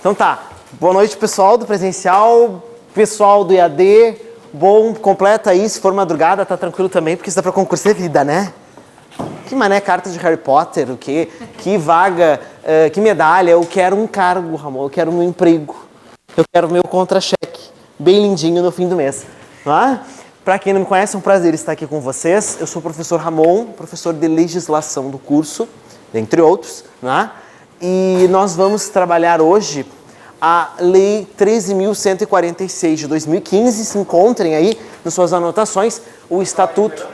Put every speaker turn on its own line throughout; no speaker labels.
Então tá, boa noite pessoal do presencial, pessoal do EAD, bom, completa aí, se for madrugada tá tranquilo também, porque isso dá pra concurso é vida, né? Que mané carta de Harry Potter, o quê? Que vaga, que medalha, eu quero um cargo, Ramon, eu quero um emprego, eu quero meu contra-cheque, bem lindinho no fim do mês, não é? Pra quem não me conhece, é um prazer estar aqui com vocês, eu sou o professor Ramon, professor de legislação do curso, dentre outros, não é? E nós vamos trabalhar hoje a Lei 13.146 de 2015. Se encontrem aí nas suas anotações o Estatuto.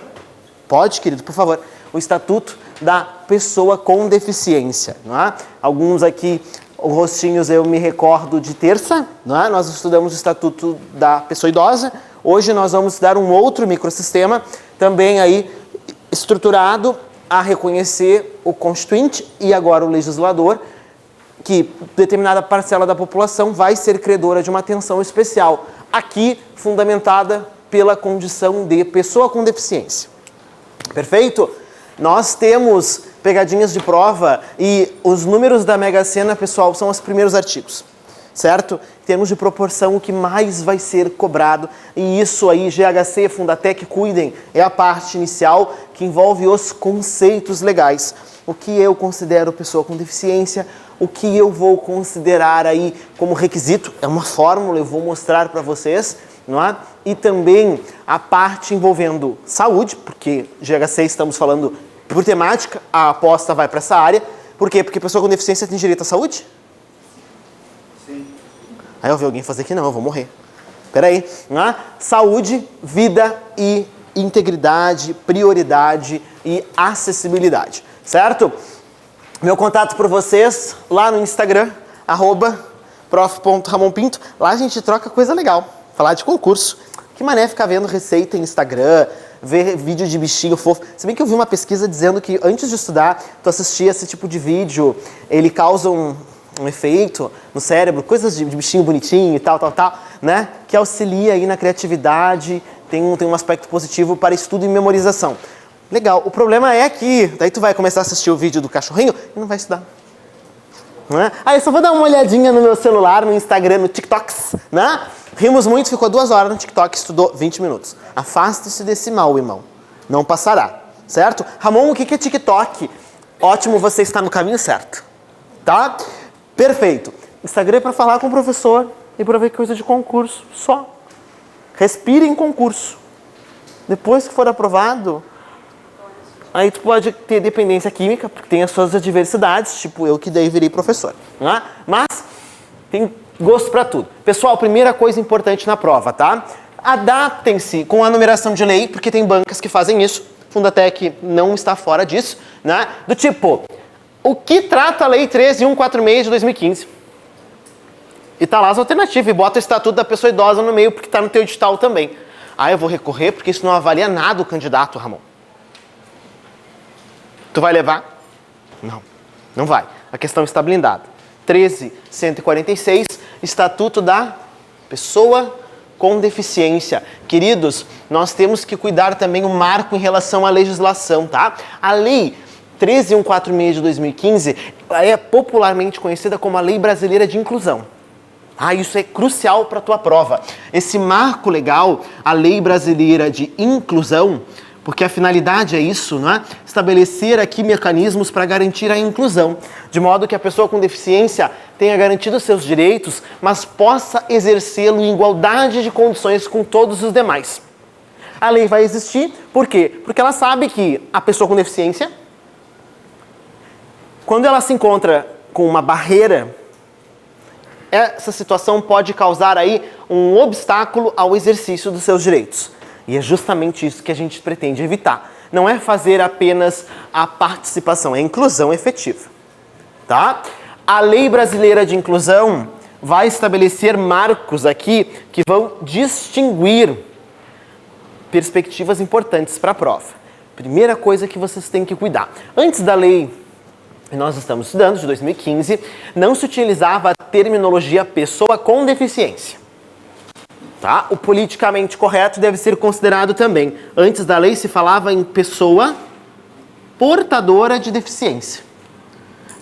Pode, querido, por favor. O Estatuto da Pessoa com Deficiência. Não é? Alguns aqui, os rostinhos eu me recordo de terça. Não é? Nós estudamos o Estatuto da Pessoa Idosa. Hoje nós vamos estudar um outro microsistema, também aí estruturado a reconhecer o constituinte e agora o legislador, que determinada parcela da população vai ser credora de uma atenção especial, aqui fundamentada pela condição de pessoa com deficiência. Perfeito? Nós temos pegadinhas de prova e os números da Mega Sena, pessoal, são os primeiros artigos, certo? Em termos de proporção, o que mais vai ser cobrado, e isso aí, GHC, Fundatec, cuidem, é a parte inicial que envolve os conceitos legais. O que eu considero pessoa com deficiência, o que eu vou considerar aí como requisito, é uma fórmula, eu vou mostrar para vocês, não é? E também a parte envolvendo saúde, porque GHC estamos falando por temática, a aposta vai para essa área. Por quê? Porque pessoa com deficiência tem direito à saúde? Aí eu vi alguém fazer que não, eu vou morrer. Peraí, né? Saúde, vida e integridade, prioridade e acessibilidade, certo? Meu contato por vocês lá no Instagram, @prof.ramonpinto. Lá a gente troca coisa legal, falar de concurso. Que mané ficar vendo receita em Instagram, ver vídeo de bichinho fofo. Se bem que eu vi uma pesquisa dizendo que antes de estudar, tu assistir esse tipo de vídeo, ele causa um efeito no cérebro, coisas de bichinho bonitinho e tal, né? Que auxilia aí na criatividade, tem um aspecto positivo para estudo e memorização. Legal, o problema é que daí tu vai começar a assistir o vídeo do cachorrinho e não vai estudar. Né? Aí eu só vou dar uma olhadinha no meu celular, no Instagram, no TikTok, né? Rimos muito, ficou 2 horas no TikTok, estudou 20 minutos. Afaste-se desse mal, irmão. Não passará, certo? Ramon, o que é TikTok? Ótimo, você está no caminho certo, tá? Perfeito. Instagram é para falar com o professor e para ver coisa de concurso, só. Respire em concurso. Depois que for aprovado, aí tu pode ter dependência química, porque tem as suas adversidades, tipo eu que daí virei professor. Né? Mas tem gosto para tudo. Pessoal, primeira coisa importante na prova, tá? Adaptem-se com a numeração de lei, porque tem bancas que fazem isso. Fundatec não está fora disso, né? Do tipo, o que trata a Lei 13.146 de 2015? E tá lá as alternativas, e bota o Estatuto da Pessoa Idosa no meio, porque tá no teu edital também. Ah, eu vou recorrer, porque isso não avalia nada o candidato, Ramon. Tu vai levar? Não, não vai. A questão está blindada. 13.146, Estatuto da Pessoa com Deficiência. Queridos, nós temos que cuidar também o marco em relação à legislação, tá? A Lei 13.146 de 2015 é popularmente conhecida como a Lei Brasileira de Inclusão. Ah, isso é crucial para a tua prova. Esse marco legal, a Lei Brasileira de Inclusão, porque a finalidade é isso, não é? Estabelecer aqui mecanismos para garantir a inclusão, de modo que a pessoa com deficiência tenha garantido seus direitos, mas possa exercê-lo em igualdade de condições com todos os demais. A lei vai existir, por quê? Porque ela sabe que a pessoa com deficiência, quando ela se encontra com uma barreira, essa situação pode causar aí um obstáculo ao exercício dos seus direitos. E é justamente isso que a gente pretende evitar. Não é fazer apenas a participação, é a inclusão efetiva. Tá? A Lei Brasileira de Inclusão vai estabelecer marcos aqui que vão distinguir perspectivas importantes para a prova. Primeira coisa que vocês têm que cuidar. Antes da lei que nós estamos estudando, de 2015, não se utilizava a terminologia pessoa com deficiência. Tá? O politicamente correto deve ser considerado também. Antes da lei se falava em pessoa portadora de deficiência.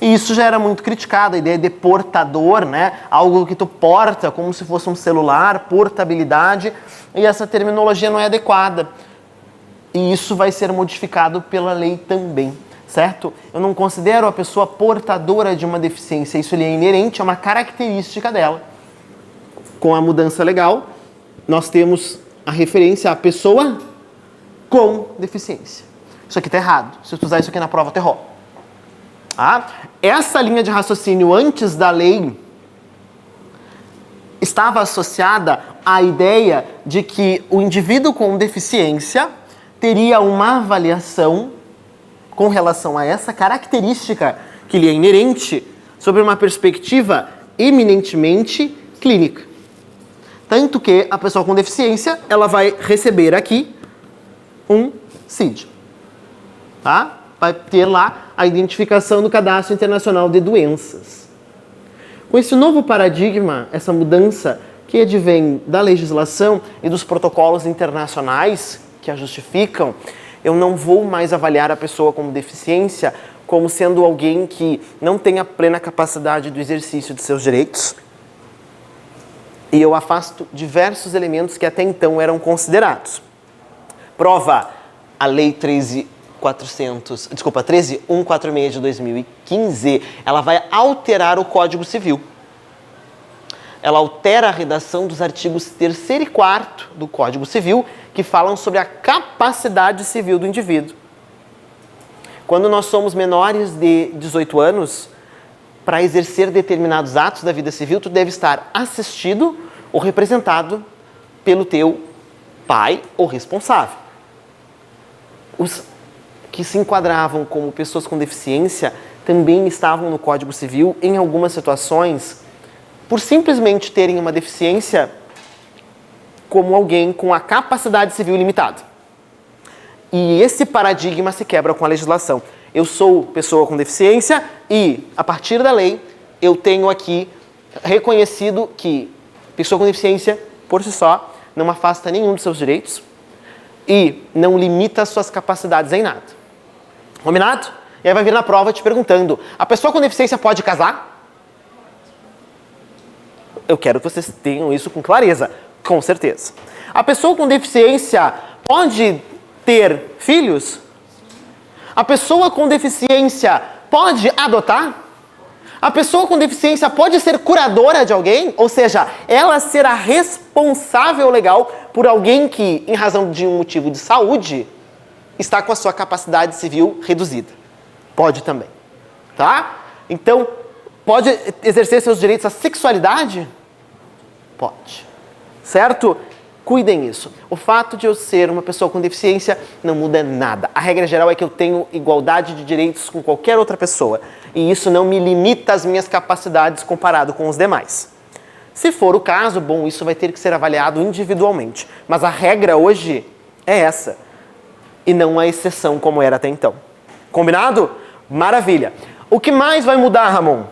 E isso já era muito criticado, a ideia de portador, né? Algo que tu porta como se fosse um celular, portabilidade, e essa terminologia não é adequada. E isso vai ser modificado pela lei também, certo? Eu não considero a pessoa portadora de uma deficiência, isso é inerente, é uma característica dela. Com a mudança legal, nós temos a referência à pessoa com deficiência. Isso aqui está errado. Se tu usar isso aqui na prova, tu errou. Essa linha de raciocínio antes da lei estava associada à ideia de que o indivíduo com deficiência teria uma avaliação com relação a essa característica que lhe é inerente sobre uma perspectiva eminentemente clínica. Tanto que a pessoa com deficiência, ela vai receber aqui um CID. Tá? Vai ter lá a identificação do Cadastro Internacional de Doenças. Com esse novo paradigma, essa mudança que advém da legislação e dos protocolos internacionais que a justificam, eu não vou mais avaliar a pessoa com deficiência como sendo alguém que não tem a plena capacidade do exercício de seus direitos. E eu afasto diversos elementos que até então eram considerados. Prova a Lei 13.146 de 2015, ela vai alterar o Código Civil. Ela altera a redação dos artigos 3º e 4º do Código Civil, que falam sobre a capacidade civil do indivíduo. Quando nós somos menores de 18 anos, para exercer determinados atos da vida civil, tu deve estar assistido ou representado pelo teu pai ou responsável. Os que se enquadravam como pessoas com deficiência também estavam no Código Civil em algumas situações por simplesmente terem uma deficiência como alguém com a capacidade civil limitada. E esse paradigma se quebra com a legislação. Eu sou pessoa com deficiência e, a partir da lei, eu tenho aqui reconhecido que pessoa com deficiência, por si só, não afasta nenhum dos seus direitos e não limita as suas capacidades em nada. Combinado? E aí vai vir na prova te perguntando, a pessoa com deficiência pode casar? Eu quero que vocês tenham isso com clareza. Com certeza. A pessoa com deficiência pode ter filhos? A pessoa com deficiência pode adotar? A pessoa com deficiência pode ser curadora de alguém? Ou seja, ela será responsável legal por alguém que, em razão de um motivo de saúde, está com a sua capacidade civil reduzida. Pode também. Tá? Então, pode exercer seus direitos à sexualidade? Pode. Certo? Cuidem isso. O fato de eu ser uma pessoa com deficiência não muda nada. A regra geral é que eu tenho igualdade de direitos com qualquer outra pessoa. E isso não me limita as minhas capacidades comparado com os demais. Se for o caso, bom, isso vai ter que ser avaliado individualmente. Mas a regra hoje é essa. E não a exceção como era até então. Combinado? Maravilha. O que mais vai mudar, Ramon?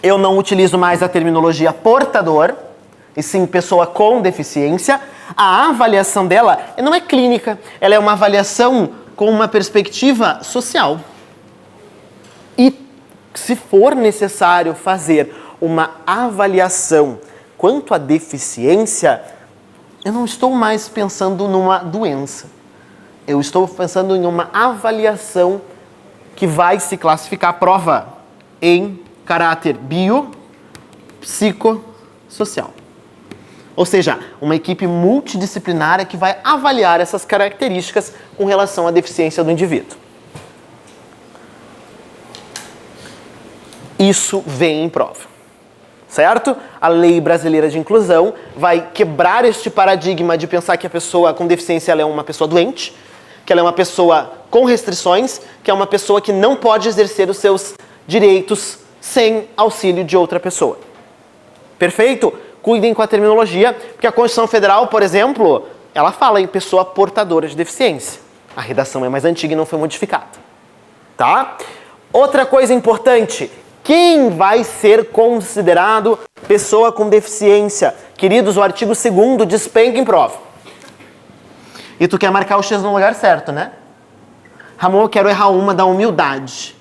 Eu não utilizo mais a terminologia portador, e sim pessoa com deficiência. A avaliação dela não é clínica, ela é uma avaliação com uma perspectiva social. E se for necessário fazer uma avaliação quanto à deficiência, eu não estou mais pensando numa doença. Eu estou pensando em uma avaliação que vai se classificar a prova em caráter biopsicossocial. Ou seja, uma equipe multidisciplinar que vai avaliar essas características com relação à deficiência do indivíduo. Isso vem em prova, certo? A Lei Brasileira de Inclusão vai quebrar este paradigma de pensar que a pessoa com deficiência ela é uma pessoa doente, que ela é uma pessoa com restrições, que é uma pessoa que não pode exercer os seus direitos sem auxílio de outra pessoa. Perfeito? Cuidem com a terminologia, porque a Constituição Federal, por exemplo, ela fala em pessoa portadora de deficiência. A redação é mais antiga e não foi modificada. Tá? Outra coisa importante, quem vai ser considerado pessoa com deficiência? Queridos, o artigo 2º despenca em prova. E tu quer marcar o X no lugar certo, né? Ramon, eu quero errar uma da humildade.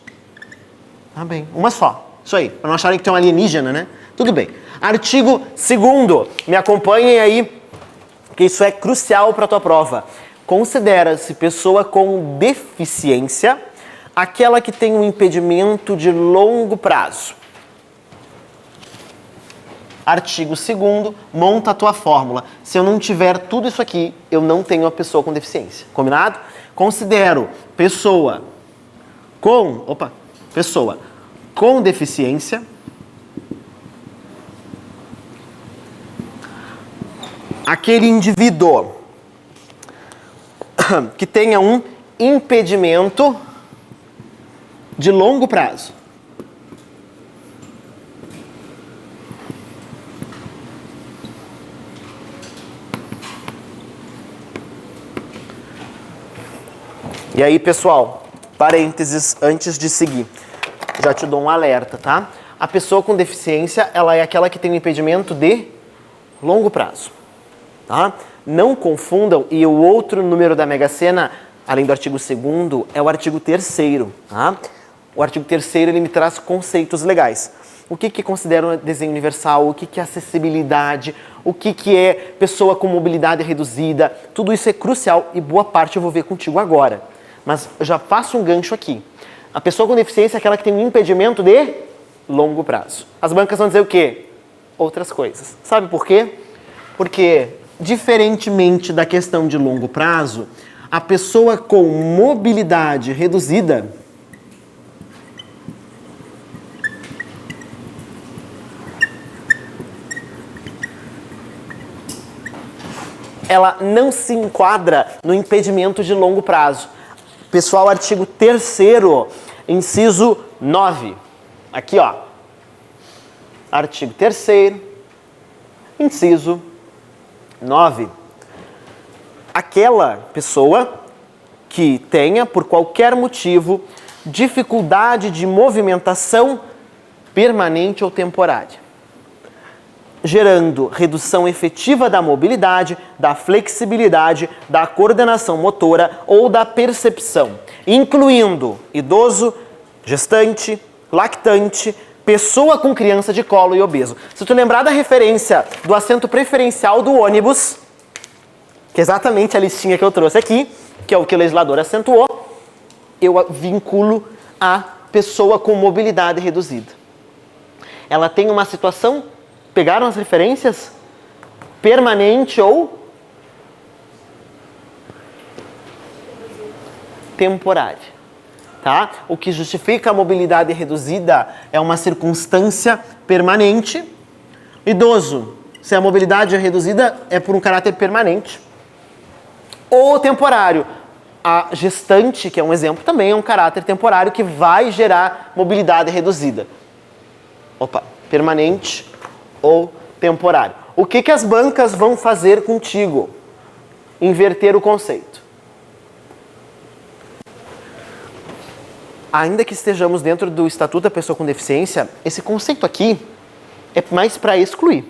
Tá bem. Uma só. Isso aí. Para não acharem que tem um alienígena, né? Tudo bem. Artigo 2º. Me acompanhem aí, que isso é crucial para a tua prova. Considera-se pessoa com deficiência aquela que tem um impedimento de longo prazo. Artigo 2º, monta a tua fórmula. Se eu não tiver tudo isso aqui, eu não tenho a pessoa com deficiência. Combinado? Considero pessoa com deficiência aquele indivíduo que tenha um impedimento de longo prazo. E aí, pessoal, parênteses antes de seguir. Já te dou um alerta, tá? A pessoa com deficiência, ela é aquela que tem um impedimento de longo prazo, tá? Não confundam, e o outro número da Mega Sena, além do artigo 2º, é o artigo 3º, tá? O artigo 3º, ele me traz conceitos legais. O que considera um desenho universal, o que é acessibilidade, o que é pessoa com mobilidade reduzida, tudo isso é crucial e boa parte eu vou ver contigo agora. Mas eu já faço um gancho aqui. A pessoa com deficiência é aquela que tem um impedimento de longo prazo. As bancas vão dizer o quê? Outras coisas. Sabe por quê? Porque, diferentemente da questão de longo prazo, a pessoa com mobilidade reduzida ela não se enquadra no impedimento de longo prazo. Pessoal, artigo 3º, inciso 9. Aqui, ó. Artigo 3º, inciso 9. Aquela pessoa que tenha, por qualquer motivo, dificuldade de movimentação permanente ou temporária, gerando redução efetiva da mobilidade, da flexibilidade, da coordenação motora ou da percepção, incluindo idoso, gestante, lactante, pessoa com criança de colo e obeso. Se tu lembrar da referência do assento preferencial do ônibus, que é exatamente a listinha que eu trouxe aqui, que é o que o legislador acentuou, eu vinculo a pessoa com mobilidade reduzida. Ela tem uma situação, pegaram as referências? Permanente ou temporária. Tá? O que justifica a mobilidade reduzida é uma circunstância permanente. Idoso, se a mobilidade é reduzida, é por um caráter permanente. Ou temporário. A gestante, que é um exemplo, também é um caráter temporário que vai gerar mobilidade reduzida. Permanente ou temporário. O que as bancas vão fazer contigo? Inverter o conceito. Ainda que estejamos dentro do Estatuto da Pessoa com Deficiência, esse conceito aqui é mais para excluir,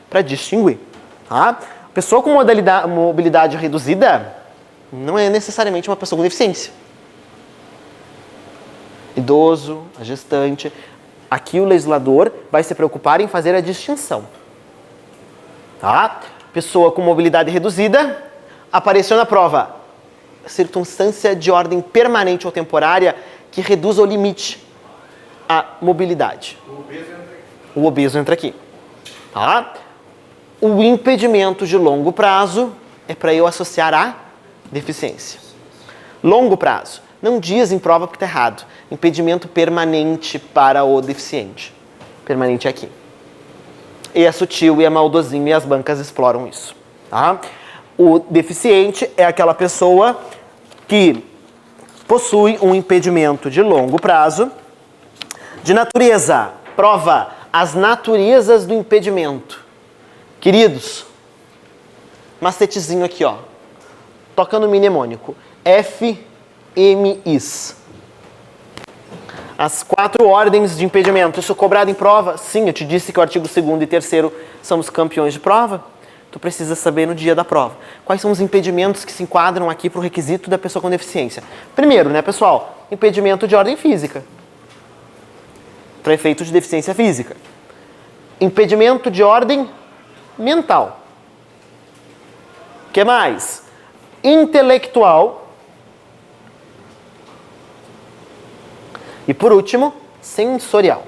para distinguir. Tá? Pessoa com mobilidade reduzida não é necessariamente uma pessoa com deficiência. Idoso, a gestante. Aqui o legislador vai se preocupar em fazer a distinção. Tá? Pessoa com mobilidade reduzida, apareceu na prova. Circunstância de ordem permanente ou temporária que reduz ao limite a mobilidade. O obeso entra aqui. Tá? O impedimento de longo prazo é para eu associar a deficiência. Longo prazo. Não diz em prova porque está errado. Impedimento permanente para o deficiente. Permanente é aqui. E é sutil e é maldosinho e as bancas exploram isso. Tá? O deficiente é aquela pessoa que possui um impedimento de longo prazo. De natureza, prova as naturezas do impedimento. Queridos, macetezinho aqui, ó. Toca no mnemônico. FMIs. As 4 ordens de impedimento. Isso cobrado em prova? Sim, eu te disse que o artigo 2º e 3º são os campeões de prova. Tu precisa saber no dia da prova. Quais são os impedimentos que se enquadram aqui para o requisito da pessoa com deficiência? Primeiro, né, pessoal? Impedimento de ordem física. para efeito de deficiência física. Impedimento de ordem mental. O que mais? Intelectual. E por último, sensorial.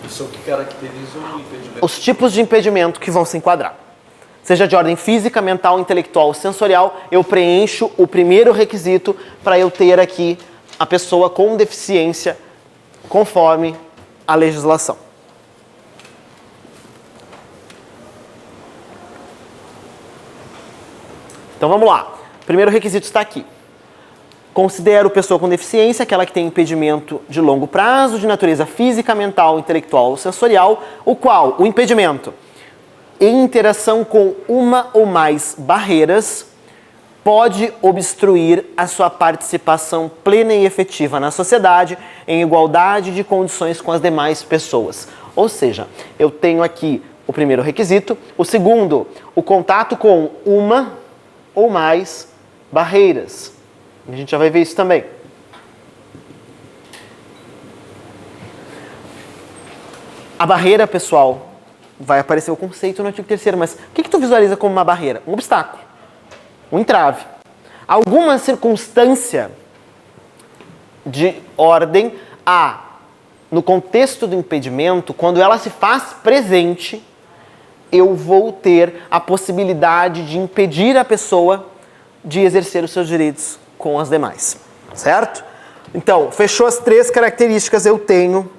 Isso é o que caracteriza o impedimento.
Os tipos de impedimento que vão se enquadrar. Seja de ordem física, mental, intelectual ou sensorial, eu preencho o primeiro requisito para eu ter aqui a pessoa com deficiência conforme a legislação. Então vamos lá. O primeiro requisito está aqui. Considero pessoa com deficiência aquela que tem impedimento de longo prazo, de natureza física, mental, intelectual ou sensorial, o qual o impedimento, em interação com uma ou mais barreiras, pode obstruir a sua participação plena e efetiva na sociedade em igualdade de condições com as demais pessoas. Ou seja, eu tenho aqui o primeiro requisito, o segundo, o contato com uma ou mais barreiras. A gente já vai ver isso também. A barreira, pessoal, vai aparecer o conceito no artigo 3º, mas o que tu visualiza como uma barreira? Um obstáculo, um entrave. Alguma circunstância de ordem A, no contexto do impedimento, quando ela se faz presente, eu vou ter a possibilidade de impedir a pessoa de exercer os seus direitos com as demais, certo? Então, fechou as 3 características, eu tenho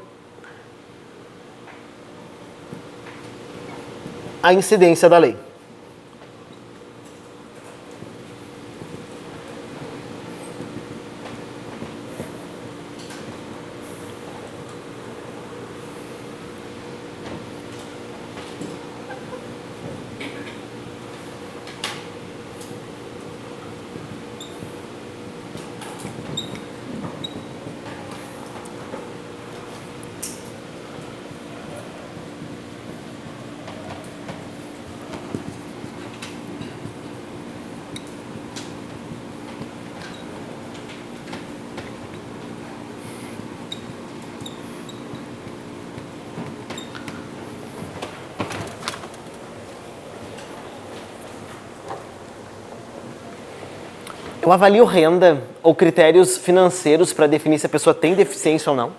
a incidência da lei. Eu avalio renda ou critérios financeiros para definir se a pessoa tem deficiência ou não?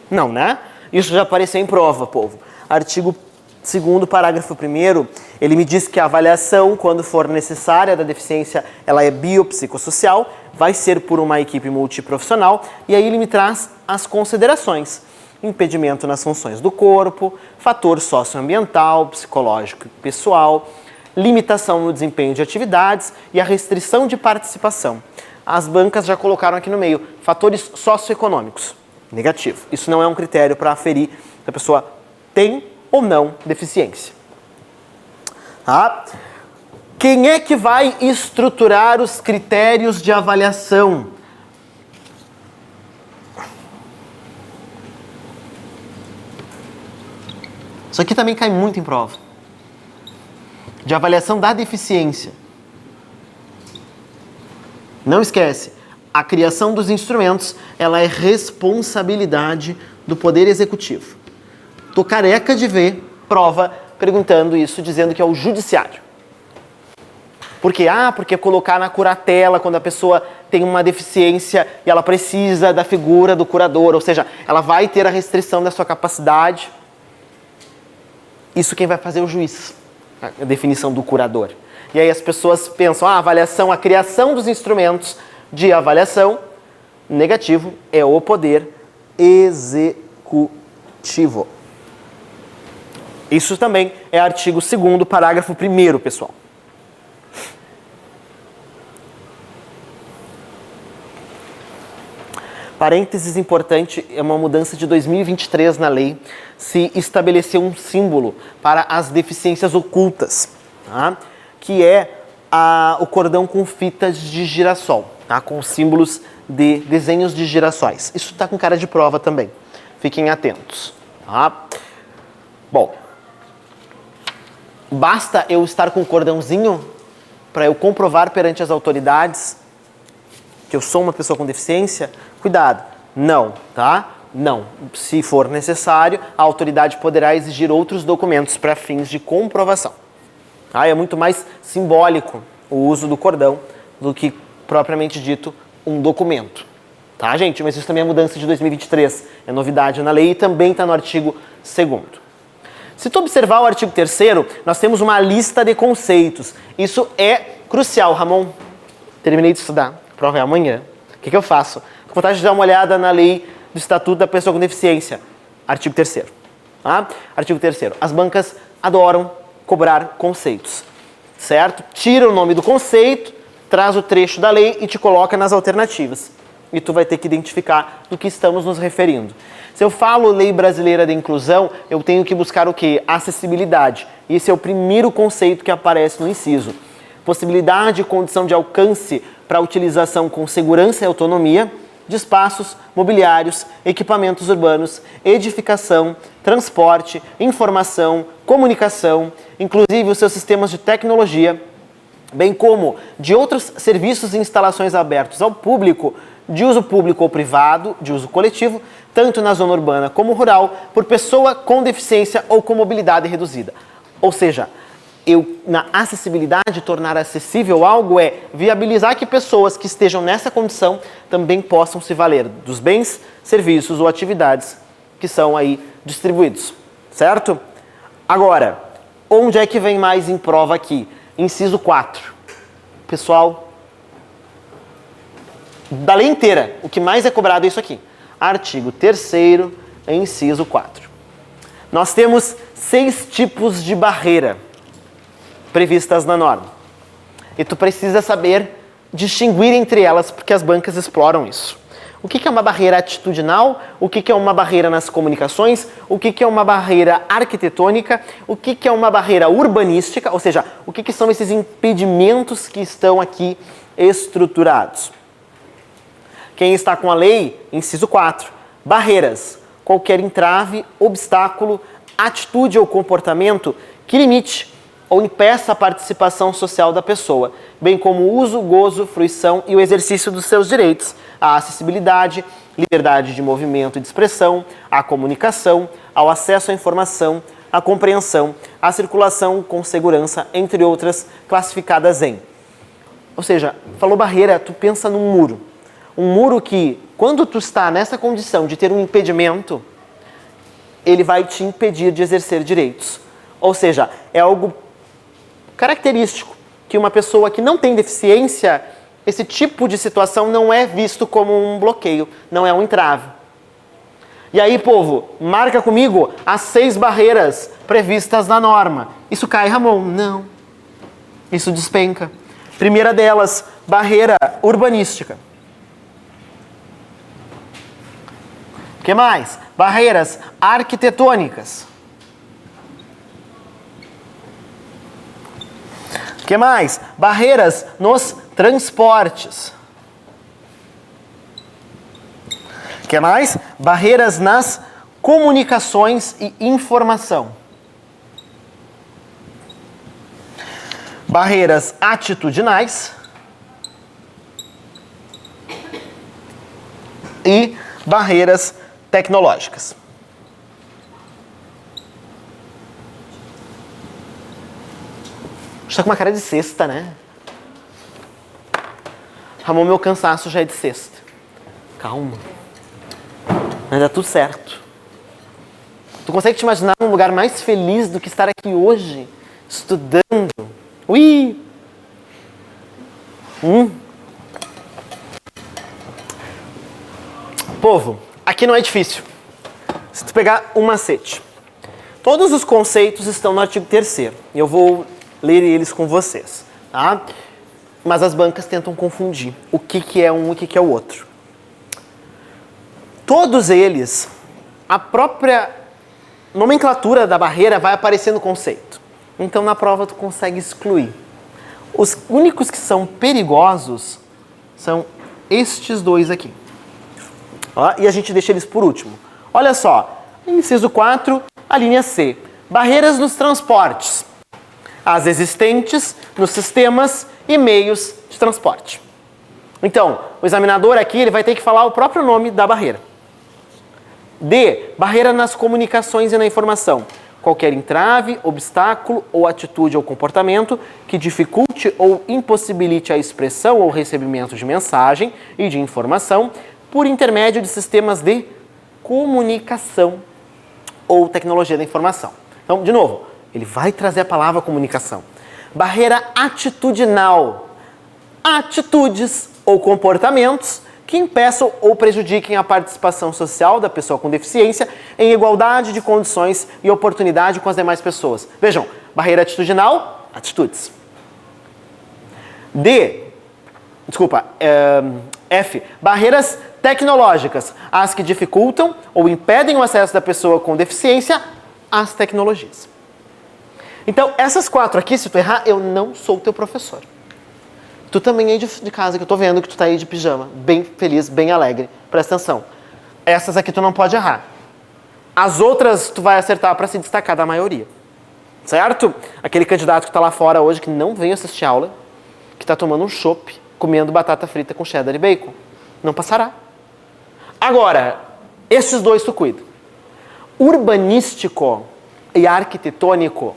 Não, né? Isso já apareceu em prova, povo. Artigo 2º, parágrafo 1º, ele me diz que a avaliação, quando for necessária da deficiência, ela é biopsicossocial, vai ser por uma equipe multiprofissional, e aí ele me traz as considerações. Impedimento nas funções do corpo, fator socioambiental, psicológico e pessoal, limitação no desempenho de atividades e a restrição de participação. As bancas já colocaram aqui no meio, fatores socioeconômicos. Negativo. Isso não é um critério para aferir se a pessoa tem ou não deficiência. Tá? Quem é que vai estruturar os critérios de avaliação? Isso aqui também cai muito em prova. De avaliação da deficiência. Não esquece, a criação dos instrumentos, ela é responsabilidade do Poder Executivo. Tô careca de ver prova perguntando isso, dizendo que é o Judiciário. Por quê? Porque colocar na curatela quando a pessoa tem uma deficiência e ela precisa da figura do curador, ou seja, ela vai ter a restrição da sua capacidade. Isso quem vai fazer é o juiz. A definição do curador. E aí as pessoas pensam, a avaliação, a criação dos instrumentos de avaliação, negativo, é o Poder Executivo. Isso também é artigo 2º, parágrafo 1º, pessoal. Parênteses importante, é uma mudança de 2023 na lei, se estabeleceu um símbolo para as deficiências ocultas, tá? Que é o cordão com fitas de girassol, tá? Com símbolos de desenhos de girassóis. Isso está com cara de prova também, fiquem atentos. Tá? Bom, basta eu estar com o cordãozinho para eu comprovar perante as autoridades que eu sou uma pessoa com deficiência, cuidado, não, tá? Não. Se for necessário, a autoridade poderá exigir outros documentos para fins de comprovação. É muito mais simbólico o uso do cordão do que, propriamente dito, um documento. Tá, gente? Mas isso também é mudança de 2023. É novidade na lei e também está no artigo 2º. Se tu observar o artigo 3º, nós temos uma lista de conceitos. Isso é crucial. Ramon, terminei de estudar. A prova é amanhã. O que eu faço? Com vontade de dar uma olhada na lei do Estatuto da Pessoa com Deficiência. Artigo 3º. Tá? Artigo 3º. As bancas adoram cobrar conceitos. Certo? Tira o nome do conceito, traz o trecho da lei e te coloca nas alternativas. E tu vai ter que identificar do que estamos nos referindo. Se eu falo Lei Brasileira de Inclusão, eu tenho que buscar o quê? Acessibilidade. Esse é o primeiro conceito que aparece no inciso. Possibilidade e condição de alcance para utilização com segurança e autonomia de espaços, mobiliários, equipamentos urbanos, edificação, transporte, informação, comunicação, inclusive os seus sistemas de tecnologia, bem como de outros serviços e instalações abertos ao público, de uso público ou privado, de uso coletivo, tanto na zona urbana como rural, por pessoa com deficiência ou com mobilidade reduzida. Ou seja, na acessibilidade, tornar acessível algo é viabilizar que pessoas que estejam nessa condição também possam se valer dos bens, serviços ou atividades que são aí distribuídos, certo? Agora, onde é que vem mais em prova aqui? Inciso 4. Pessoal, da lei inteira, o que mais é cobrado é isso aqui. Artigo 3º, inciso 4. Nós temos 6 tipos de barreira previstas na norma. E tu precisa saber distinguir entre elas, porque as bancas exploram isso. O que é uma barreira atitudinal? O que é uma barreira nas comunicações? O que é uma barreira arquitetônica? O que é uma barreira urbanística? Ou seja, o que são esses impedimentos que estão aqui estruturados? Quem está com a lei, inciso 4, barreiras, qualquer entrave, obstáculo, atitude ou comportamento que limite ou impeça a participação social da pessoa, bem como o uso, gozo, fruição e o exercício dos seus direitos, a acessibilidade, liberdade de movimento e de expressão, a comunicação, ao acesso à informação, a compreensão, a circulação com segurança, entre outras, classificadas em. Ou seja, falou barreira, tu pensa num muro. Um muro que, quando tu está nessa condição de ter um impedimento, ele vai te impedir de exercer direitos. Ou seja, é algo característico que uma pessoa que não tem deficiência, esse tipo de situação não é visto como um bloqueio, não é um entrave. E aí, povo, marca comigo as 6 barreiras previstas na norma. Isso cai, Ramon? Não. Isso despenca. Primeira delas, barreira urbanística. O que mais? Barreiras arquitetônicas. O que mais? Barreiras nos transportes. O que mais? Barreiras nas comunicações e informação. Barreiras atitudinais. E barreiras tecnológicas. Está com uma cara de sexta, né? Ramon, meu cansaço já é de sexta. Calma. Mas dá tudo certo. Tu consegue te imaginar num lugar mais feliz do que estar aqui hoje, estudando? Ui! Povo, aqui não é difícil. Se tu pegar um macete. Todos os conceitos estão no artigo 3º. E eu vou ler eles com vocês, tá? Mas as bancas tentam confundir o que é um e o que é o outro. Todos eles, a própria nomenclatura da barreira vai aparecer no conceito. Então, na prova, tu consegue excluir. Os únicos que são perigosos são estes 2 aqui. Ó, e a gente deixa eles por último. Olha só, inciso 4, a linha C. Barreiras nos transportes. As existentes nos sistemas e meios de transporte. Então, o examinador aqui ele vai ter que falar o próprio nome da barreira. D. Barreira nas comunicações e na informação. Qualquer entrave, obstáculo ou atitude ou comportamento que dificulte ou impossibilite a expressão ou recebimento de mensagem e de informação por intermédio de sistemas de comunicação ou tecnologia da informação. Então, de novo, ele vai trazer a palavra comunicação. Barreira atitudinal. Atitudes ou comportamentos que impeçam ou prejudiquem a participação social da pessoa com deficiência em igualdade de condições e oportunidade com as demais pessoas. Vejam, barreira atitudinal, atitudes. F, barreiras tecnológicas, as que dificultam ou impedem o acesso da pessoa com deficiência às tecnologias. Então, essas 4 aqui, se tu errar, eu não sou teu professor. Tu também aí de casa, que eu tô vendo que tu tá aí de pijama, bem feliz, bem alegre. Presta atenção. Essas aqui tu não pode errar. As outras tu vai acertar para se destacar da maioria. Certo? Aquele candidato que tá lá fora hoje, que não veio assistir aula, que tá tomando um chopp, comendo batata frita com cheddar e bacon, não passará. Agora, esses 2 tu cuida. Urbanístico e arquitetônico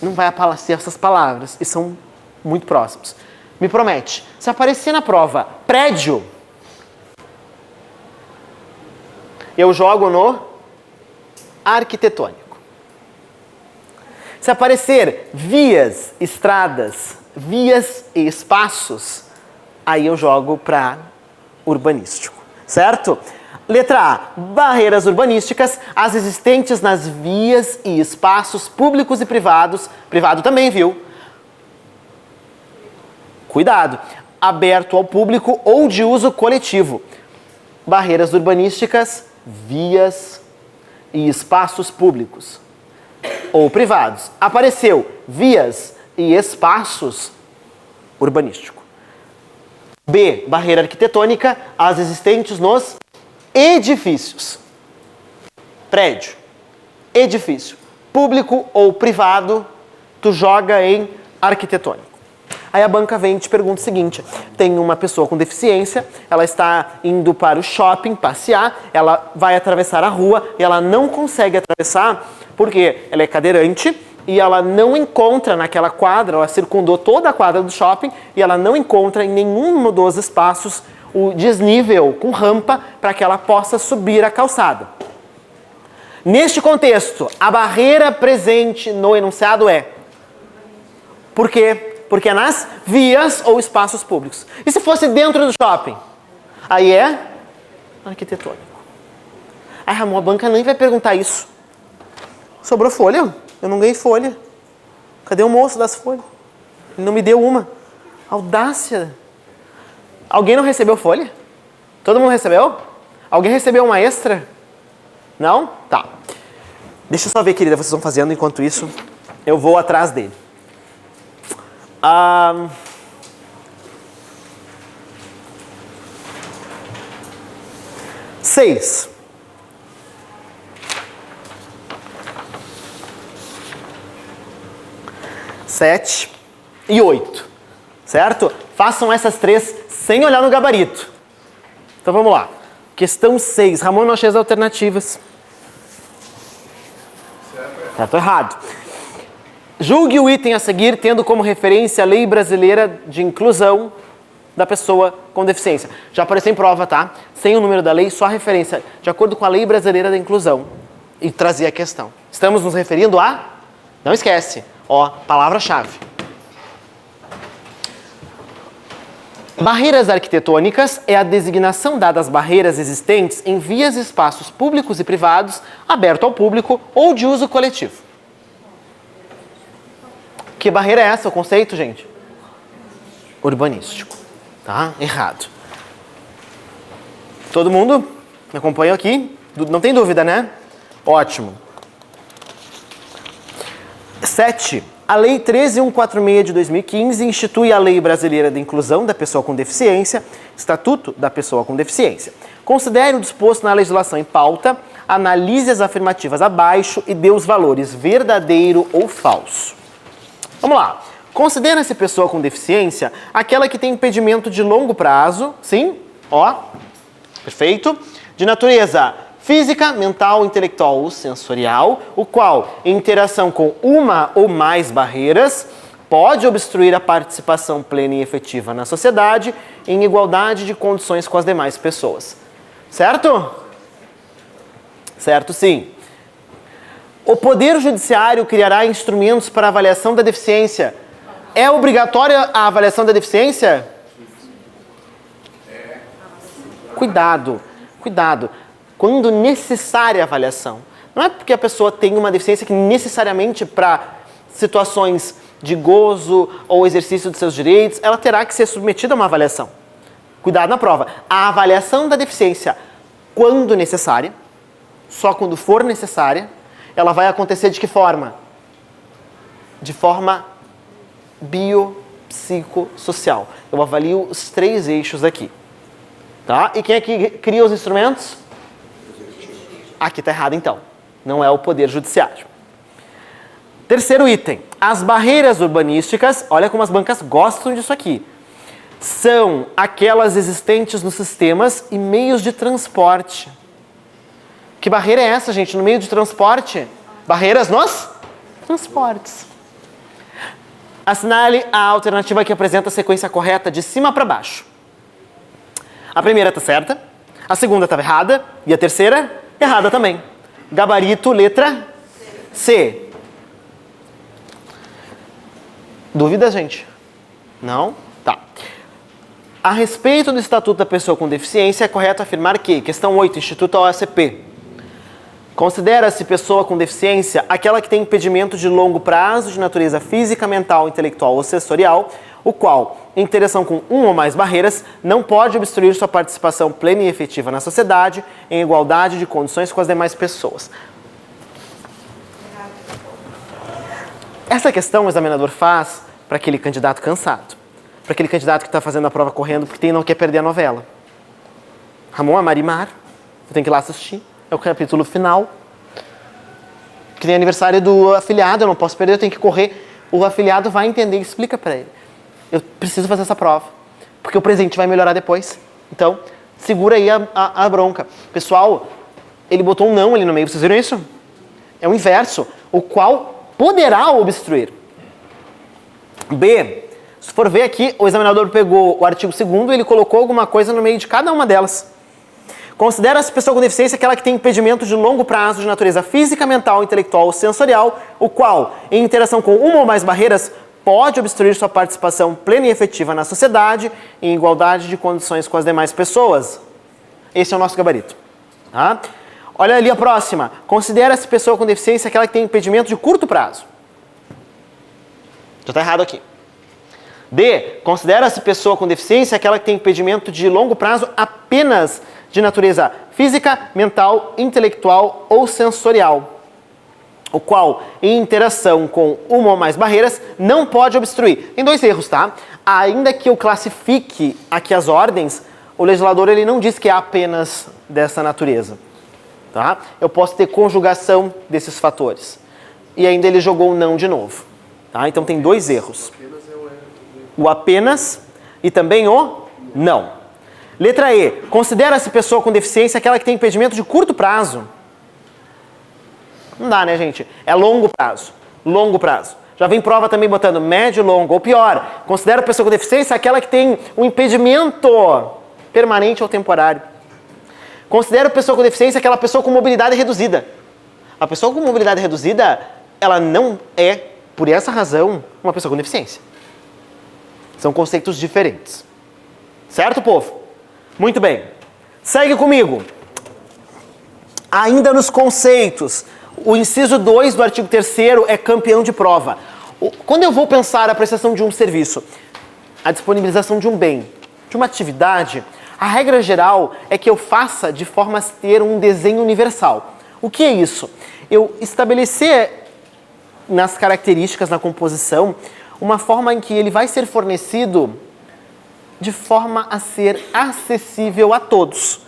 não vai aparecer essas palavras, e são muito próximos. Me promete, se aparecer na prova prédio, eu jogo no arquitetônico. Se aparecer vias, estradas, vias e espaços, aí eu jogo para urbanístico, certo? Letra A, barreiras urbanísticas, as existentes nas vias e espaços públicos e privados, privado também, viu? Cuidado, aberto ao público ou de uso coletivo. Barreiras urbanísticas, vias e espaços públicos ou privados. Apareceu vias e espaços urbanístico. B, barreira arquitetônica, as existentes nos edifícios. Prédio, edifício, público ou privado, tu joga em arquitetônico. Aí a banca vem e te pergunta o seguinte, tem uma pessoa com deficiência, ela está indo para o shopping passear, ela vai atravessar a rua e ela não consegue atravessar porque ela é cadeirante e ela não encontra naquela quadra, ela circundou toda a quadra do shopping e ela não encontra em nenhum dos espaços o desnível com rampa para que ela possa subir a calçada. Neste contexto, a barreira presente no enunciado é: por quê? Porque é nas vias ou espaços públicos. E se fosse dentro do shopping? Aí é arquitetônico. Ai, Ramon, a banca nem vai perguntar isso. Sobrou folha? Eu não ganhei folha. Cadê o moço das folhas? Ele não me deu uma. Audácia. Alguém não recebeu folha? Todo mundo recebeu? Alguém recebeu uma extra? Não? Tá. Deixa eu só ver, querida, vocês vão fazendo. Enquanto isso, eu vou atrás dele. 6. 7 e 8. Certo? Façam essas 3 sem olhar no gabarito. Então vamos lá. Questão 6. Ramon, não achei as alternativas. Certo ou errado? Julgue o item a seguir tendo como referência a Lei Brasileira de Inclusão da Pessoa com Deficiência. Já apareceu em prova, tá? Sem o número da lei, só a referência. De acordo com a Lei Brasileira da Inclusão. E trazer a questão. Estamos nos referindo a... Não esquece. Ó, palavra-chave. Barreiras arquitetônicas é a designação dada às barreiras existentes em vias e espaços públicos e privados, aberto ao público ou de uso coletivo. Que barreira é essa, o conceito, gente? Urbanístico. Tá? Errado. Todo mundo me acompanha aqui? Não tem dúvida, né? Ótimo. 7. A Lei 13.146 de 2015 institui a Lei Brasileira de Inclusão da Pessoa com Deficiência, Estatuto da Pessoa com Deficiência. Considere o disposto na legislação em pauta, analise as afirmativas abaixo e dê os valores verdadeiro ou falso. Vamos lá. Considera-se pessoa com deficiência aquela que tem impedimento de longo prazo, sim, ó, perfeito, de natureza física, mental, intelectual ou sensorial, o qual, em interação com uma ou mais barreiras, pode obstruir a participação plena e efetiva na sociedade em igualdade de condições com as demais pessoas. Certo? Certo, sim. O Poder Judiciário criará instrumentos para avaliação da deficiência. É obrigatória a avaliação da deficiência? Cuidado, cuidado. Quando necessária a avaliação. Não é porque a pessoa tem uma deficiência que necessariamente para situações de gozo ou exercício dos seus direitos, ela terá que ser submetida a uma avaliação. Cuidado na prova. A avaliação da deficiência, quando necessária, só quando for necessária, ela vai acontecer de que forma? De forma biopsicossocial. Eu avalio os 3 eixos aqui. Tá? E quem é que cria os instrumentos? Aqui está errado, então. Não é o Poder Judiciário. Terceiro item. As barreiras urbanísticas, olha como as bancas gostam disso aqui, são aquelas existentes nos sistemas e meios de transporte. Que barreira é essa, gente? No meio de transporte? Barreiras nos transportes. Assinale a alternativa que apresenta a sequência correta de cima para baixo. A primeira está certa, a segunda estava errada e a terceira errada também. Gabarito, letra C. Dúvidas, gente? Não? Tá. A respeito do Estatuto da Pessoa com Deficiência, é correto afirmar que, questão 8, Instituto OSP, considera-se pessoa com deficiência aquela que tem impedimento de longo prazo de natureza física, mental, intelectual ou sensorial, o qual, em interação com uma ou mais barreiras, não pode obstruir sua participação plena e efetiva na sociedade, em igualdade de condições com as demais pessoas. Essa questão o examinador faz para aquele candidato cansado, para aquele candidato que está fazendo a prova correndo porque não quer perder a novela. Ramon Amarimar, eu tenho que ir lá assistir, é o capítulo final, que tem aniversário do afiliado, eu não posso perder, eu tenho que correr. O afiliado vai entender e explica para ele. Eu preciso fazer essa prova, porque o presente vai melhorar depois. Então, segura aí a bronca. Pessoal, ele botou um não ali no meio, vocês viram isso? É o inverso, o qual poderá obstruir. B, se for ver aqui, o examinador pegou o artigo 2º e ele colocou alguma coisa no meio de cada uma delas. Considera-se pessoa com deficiência aquela que tem impedimento de longo prazo de natureza física, mental, intelectual ou sensorial, o qual, em interação com uma ou mais barreiras, pode obstruir sua participação plena e efetiva na sociedade em igualdade de condições com as demais pessoas. Esse é o nosso gabarito. Tá? Olha ali a próxima. Considera-se pessoa com deficiência aquela que tem impedimento de curto prazo. Já está errado aqui. D. Considera-se pessoa com deficiência aquela que tem impedimento de longo prazo apenas de natureza física, mental, intelectual ou sensorial, o qual, em interação com uma ou mais barreiras, não pode obstruir. Tem 2 erros, tá? Ainda que eu classifique aqui as ordens, o legislador ele não diz que é apenas dessa natureza, tá? Eu posso ter conjugação desses fatores. E ainda ele jogou o não de novo, tá? Então tem 2 erros. O apenas e também o não. Letra E. Considera-se pessoa com deficiência aquela que tem impedimento de curto prazo. Não dá, né, gente? É longo prazo. Longo prazo. Já vem prova também botando médio, longo. Ou pior, considera a pessoa com deficiência aquela que tem um impedimento permanente ou temporário. Considera a pessoa com deficiência aquela pessoa com mobilidade reduzida. A pessoa com mobilidade reduzida, ela não é, por essa razão, uma pessoa com deficiência. São conceitos diferentes. Certo, povo? Muito bem. Segue comigo. Ainda nos conceitos, o inciso 2 do artigo 3º é campeão de prova. Quando eu vou pensar a prestação de um serviço, a disponibilização de um bem, de uma atividade, a regra geral é que eu faça de forma a ter um desenho universal. O que é isso? Eu estabelecer nas características, na composição, uma forma em que ele vai ser fornecido de forma a ser acessível a todos.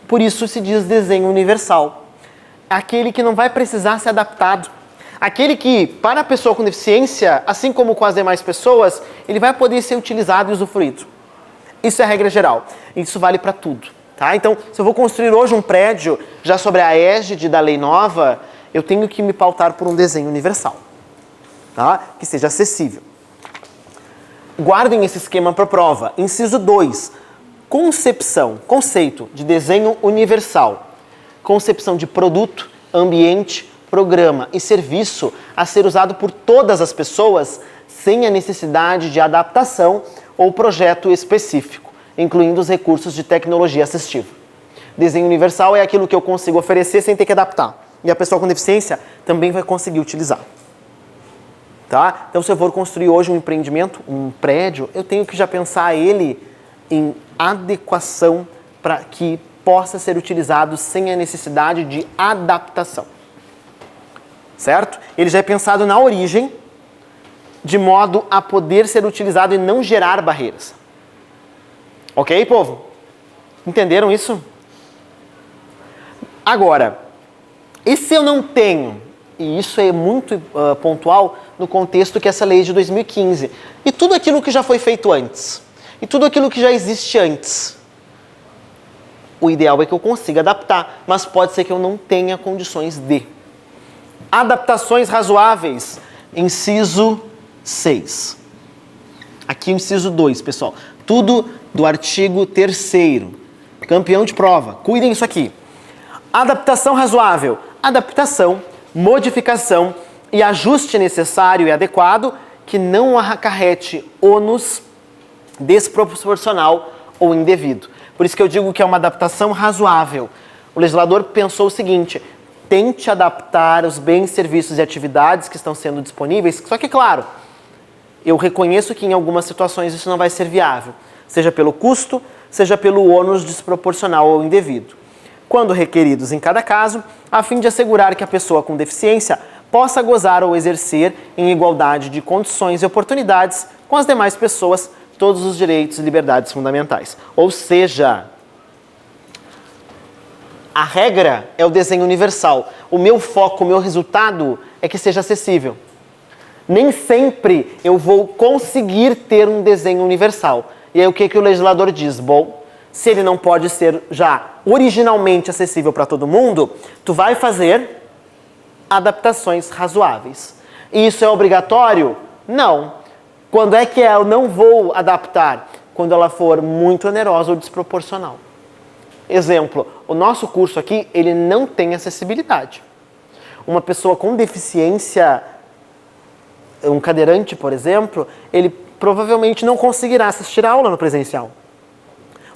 Por isso se diz desenho universal. Aquele que não vai precisar ser adaptado. Aquele que, para a pessoa com deficiência, assim como com as demais pessoas, ele vai poder ser utilizado e usufruído. Isso é a regra geral. Isso vale para tudo. Tá? Então, se eu vou construir hoje um prédio já sobre a égide da lei nova, eu tenho que me pautar por um desenho universal, tá? Que seja acessível. Guardem esse esquema para prova. Inciso 2. Conceito de desenho universal. Concepção de produto, ambiente, programa e serviço a ser usado por todas as pessoas sem a necessidade de adaptação ou projeto específico, incluindo os recursos de tecnologia assistiva. Desenho universal é aquilo que eu consigo oferecer sem ter que adaptar. E a pessoa com deficiência também vai conseguir utilizar. Tá? Então, se eu for construir hoje um empreendimento, um prédio, eu tenho que já pensar ele em adequação para que possa ser utilizado sem a necessidade de adaptação. Certo? Ele já é pensado na origem, de modo a poder ser utilizado e não gerar barreiras. Ok, povo? Entenderam isso? Agora, e se eu não tenho, e isso é muito pontual no contexto que essa lei é de 2015, e tudo aquilo que já foi feito antes, e tudo aquilo que já existe antes, o ideal é que eu consiga adaptar, mas pode ser que eu não tenha condições de. Adaptações razoáveis, inciso 6. Aqui o inciso 2, pessoal. Tudo do artigo 3º. Campeão de prova. Cuidem isso aqui. Adaptação razoável. Adaptação, modificação e ajuste necessário e adequado que não acarrete ônus desproporcional ou indevido. Por isso que eu digo que é uma adaptação razoável. O legislador pensou o seguinte: tente adaptar os bens, serviços e atividades que estão sendo disponíveis, só que, claro, eu reconheço que em algumas situações isso não vai ser viável, seja pelo custo, seja pelo ônus desproporcional ou indevido, quando requeridos em cada caso, a fim de assegurar que a pessoa com deficiência possa gozar ou exercer em igualdade de condições e oportunidades com as demais pessoas todos os direitos e liberdades fundamentais. Ou seja, a regra é o desenho universal. O meu foco, o meu resultado é que seja acessível. Nem sempre eu vou conseguir ter um desenho universal. E aí o que o legislador diz? Bom, se ele não pode ser já originalmente acessível para todo mundo, tu vai fazer adaptações razoáveis. E isso é obrigatório? Não. Quando é que eu não vou adaptar? Quando ela for muito onerosa ou desproporcional. Exemplo, o nosso curso aqui, ele não tem acessibilidade. Uma pessoa com deficiência, um cadeirante, por exemplo, ele provavelmente não conseguirá assistir a aula no presencial.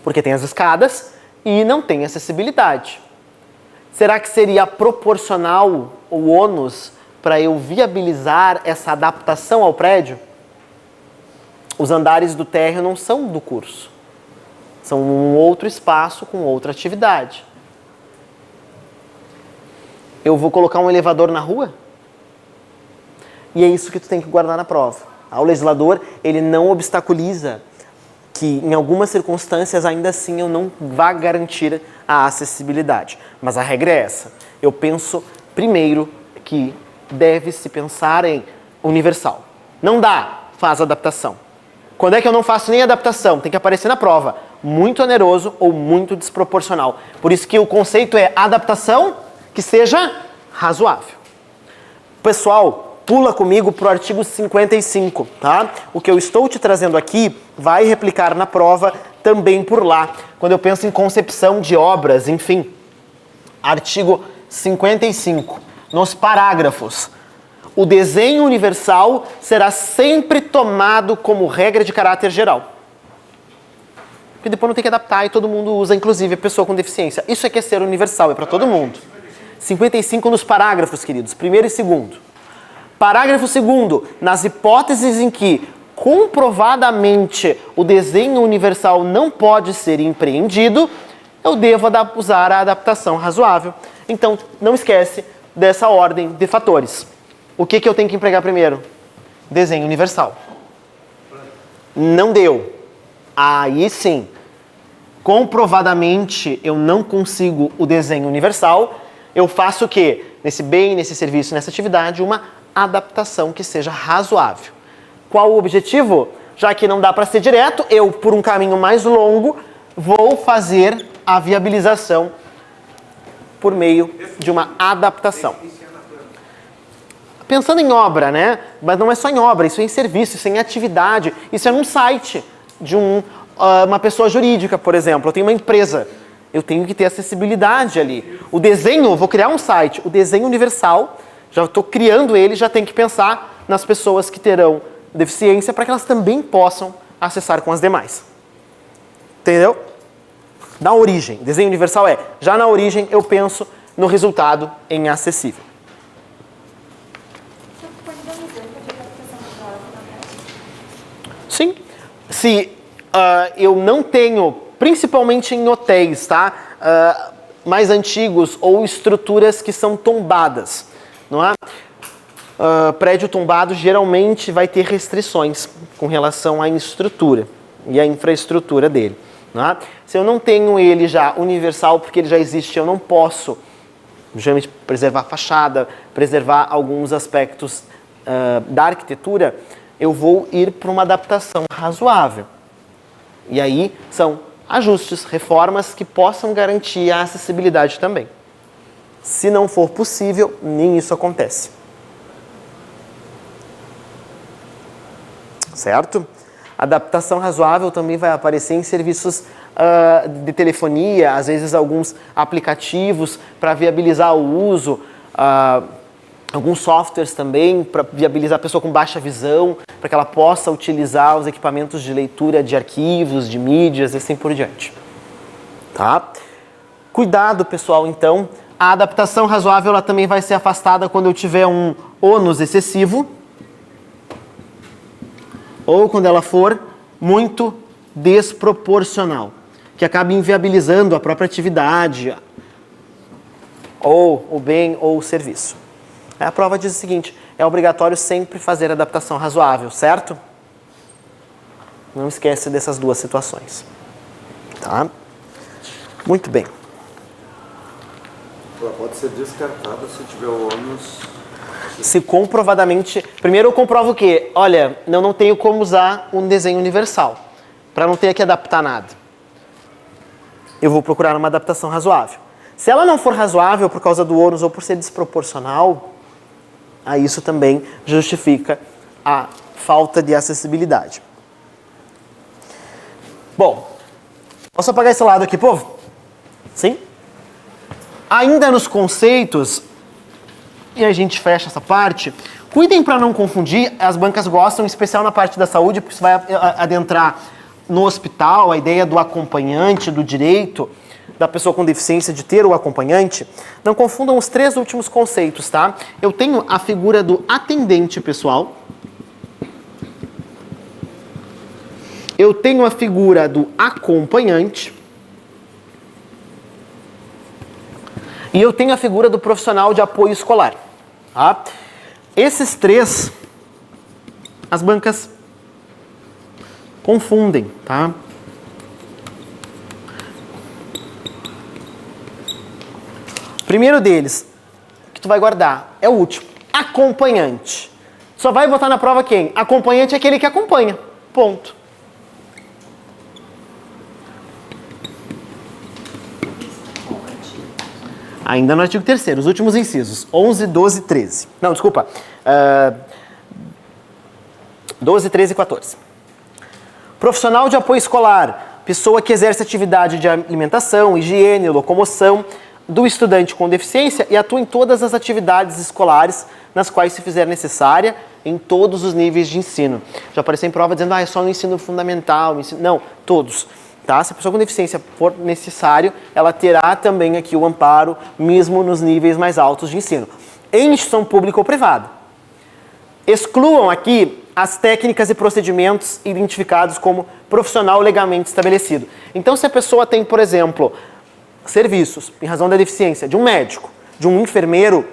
Porque tem as escadas e não tem acessibilidade. Será que seria proporcional o ônus para eu viabilizar essa adaptação ao prédio? Os andares do térreo não são do curso. São um outro espaço com outra atividade. Eu vou colocar um elevador na rua? E é isso que tu tem que guardar na prova. O legislador, ele não obstaculiza que em algumas circunstâncias ainda assim eu não vá garantir a acessibilidade. Mas a regra é essa. Eu penso primeiro que deve-se pensar em universal. Não dá, faz adaptação. Quando é que eu não faço nem adaptação? Tem que aparecer na prova. Muito oneroso ou muito desproporcional. Por isso que o conceito é adaptação que seja razoável. Pessoal, pula comigo para o artigo 55, tá? O que eu estou te trazendo aqui vai replicar na prova também por lá. Quando eu penso em concepção de obras, enfim. Artigo 55. Nos parágrafos. O desenho universal será sempre tomado como regra de caráter geral. Porque depois não tem que adaptar e todo mundo usa, inclusive a pessoa com deficiência. Isso é que é ser universal, é para todo mundo. 55 nos parágrafos, queridos, primeiro e segundo. Parágrafo segundo, nas hipóteses em que comprovadamente o desenho universal não pode ser empreendido, eu devo usar a adaptação razoável. Então, não esquece dessa ordem de fatores. O que eu tenho que empregar primeiro? Desenho universal. Não deu. Aí sim, comprovadamente eu não consigo o desenho universal, eu faço o quê? Nesse bem, nesse serviço, nessa atividade, uma adaptação que seja razoável. Qual o objetivo? Já que não dá para ser direto, eu, por um caminho mais longo, vou fazer a viabilização por meio de uma adaptação. Pensando em obra, né? Mas não é só em obra, isso é em serviço, isso é em atividade, isso é num site de uma pessoa jurídica, por exemplo. Eu tenho uma empresa, eu tenho que ter acessibilidade ali. O desenho, eu vou criar um site, o desenho universal, já estou criando ele, já tem que pensar nas pessoas que terão deficiência para que elas também possam acessar com as demais. Entendeu? Na origem, desenho universal já na origem eu penso no resultado em acessível. Sim. Se eu não tenho, principalmente em hotéis, tá? Mais antigos ou estruturas que são tombadas, não é? Prédio tombado geralmente vai ter restrições com relação à estrutura e à infraestrutura dele. Não é? Se eu não tenho ele já universal, porque ele já existe, eu não posso, geralmente, preservar a fachada, preservar alguns aspectos da arquitetura, eu vou ir para uma adaptação razoável. E aí são ajustes, reformas que possam garantir a acessibilidade também. Se não for possível, nem isso acontece. Certo? Adaptação razoável também vai aparecer em serviços de telefonia, às vezes alguns aplicativos para viabilizar o uso, alguns softwares também para viabilizar a pessoa com baixa visão, para que ela possa utilizar os equipamentos de leitura de arquivos, de mídias e assim por diante. Tá? Cuidado, pessoal, então. A adaptação razoável ela também vai ser afastada quando eu tiver um ônus excessivo ou quando ela for muito desproporcional, que acaba inviabilizando a própria atividade ou o bem ou o serviço. A prova diz o seguinte: é obrigatório sempre fazer adaptação razoável, certo? Não esquece dessas duas situações. Tá? Muito bem.
Ela pode ser descartada se tiver o ônus.
Se comprovadamente... Primeiro eu comprovo que, olha, eu não tenho como usar um desenho universal, para não ter que adaptar nada. Eu vou procurar uma adaptação razoável. Se ela não for razoável por causa do ônus ou por ser desproporcional, aí isso também justifica a falta de acessibilidade. Bom, posso apagar esse lado aqui, povo? Sim? Ainda nos conceitos, e a gente fecha essa parte, cuidem para não confundir, as bancas gostam, em especial na parte da saúde, porque isso vai adentrar no hospital, a ideia do acompanhante, do direito da pessoa com deficiência de ter o acompanhante. Não confundam os três últimos conceitos, tá? Eu tenho a figura do atendente pessoal, eu tenho a figura do acompanhante e eu tenho a figura do profissional de apoio escolar. Tá? Esses três, as bancas confundem, tá? Primeiro deles, que tu vai guardar, é o último, acompanhante. Só vai botar na prova quem? Acompanhante é aquele que acompanha, ponto. Ainda no artigo 3º, os últimos incisos, 11, 12 e 13. Não, desculpa. 12, 13 e 14. Profissional de apoio escolar, pessoa que exerce atividade de alimentação, higiene, locomoção do estudante com deficiência e atua em todas as atividades escolares nas quais se fizer necessária em todos os níveis de ensino. Já apareceu em prova dizendo, é só no ensino fundamental, não, todos. Tá? Se a pessoa com deficiência for necessário, ela terá também aqui o amparo, mesmo nos níveis mais altos de ensino. Em instituição pública ou privada. Excluam aqui as técnicas e procedimentos identificados como profissional legalmente estabelecido. Então, se a pessoa tem, por exemplo, serviços, em razão da deficiência, de um médico, de um enfermeiro,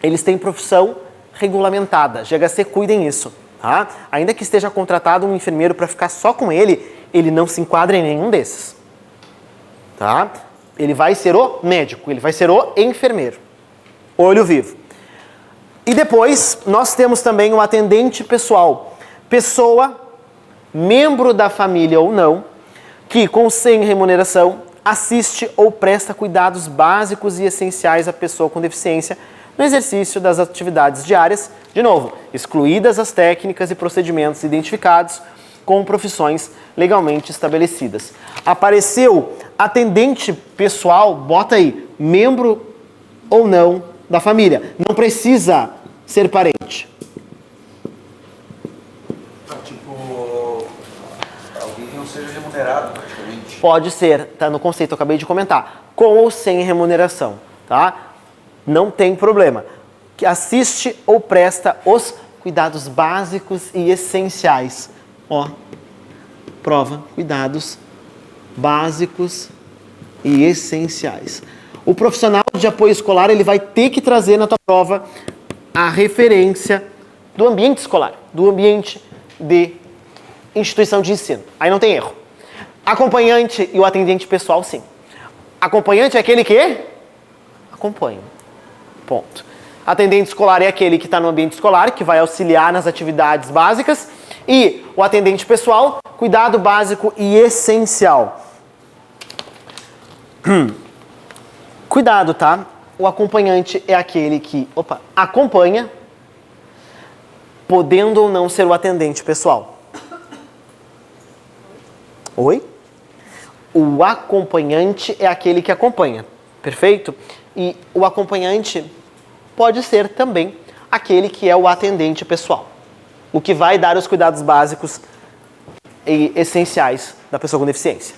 eles têm profissão regulamentada. GHC cuidem isso. Tá? Ainda que esteja contratado um enfermeiro para ficar só com ele não se enquadra em nenhum desses. Tá? Ele vai ser o médico, ele vai ser o enfermeiro. Olho vivo. E depois, nós temos também o atendente pessoal. Pessoa, membro da família ou não, que com sem remuneração assiste ou presta cuidados básicos e essenciais à pessoa com deficiência no exercício das atividades diárias, de novo, excluídas as técnicas e procedimentos identificados com profissões legalmente estabelecidas. Apareceu atendente pessoal, bota aí, membro ou não da família. Não precisa ser parente.
Tipo, alguém que não seja remunerado, praticamente.
Pode ser, tá no conceito, eu acabei de comentar, com ou sem remuneração, tá? Não tem problema. Que assiste ou presta os cuidados básicos e essenciais. Ó, prova, cuidados básicos e essenciais. O profissional de apoio escolar, ele vai ter que trazer na tua prova a referência do ambiente escolar, do ambiente de instituição de ensino. Aí não tem erro. Acompanhante e o atendente pessoal, sim. Acompanhante é aquele que acompanha. Ponto. Atendente escolar é aquele que está no ambiente escolar, que vai auxiliar nas atividades básicas. E o atendente pessoal, cuidado básico e essencial. Cuidado, tá? O acompanhante é aquele que, acompanha, podendo ou não ser o atendente pessoal. Oi? O acompanhante é aquele que acompanha, perfeito? E o acompanhante pode ser também aquele que é o atendente pessoal, o que vai dar os cuidados básicos e essenciais da pessoa com deficiência.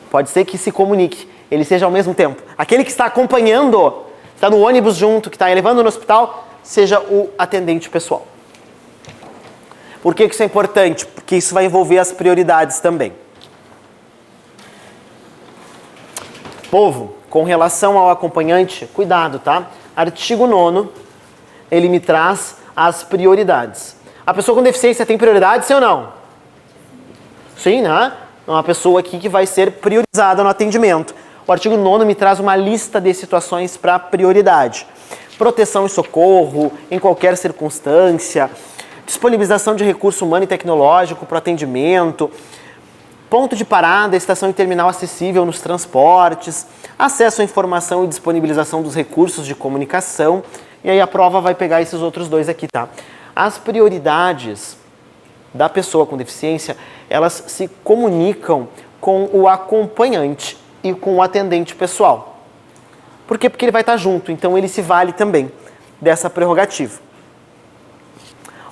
Pode ser que se comunique, ele seja ao mesmo tempo. Aquele que está acompanhando, está no ônibus junto, que está levando no hospital, seja o atendente pessoal. Por que isso é importante? Porque isso vai envolver as prioridades também. Povo, com relação ao acompanhante, cuidado, tá? Artigo 9º, ele me traz as prioridades. A pessoa com deficiência tem prioridade, sim ou não? Sim, né? É uma pessoa aqui que vai ser priorizada no atendimento. O artigo 9º me traz uma lista de situações para prioridade. Proteção e socorro, em qualquer circunstância, disponibilização de recurso humano e tecnológico para atendimento, ponto de parada, estação e terminal acessível nos transportes, acesso à informação e disponibilização dos recursos de comunicação. E aí a prova vai pegar esses outros dois aqui, tá? As prioridades da pessoa com deficiência, elas se comunicam com o acompanhante e com o atendente pessoal. Por quê? Porque ele vai estar junto, então ele se vale também dessa prerrogativa.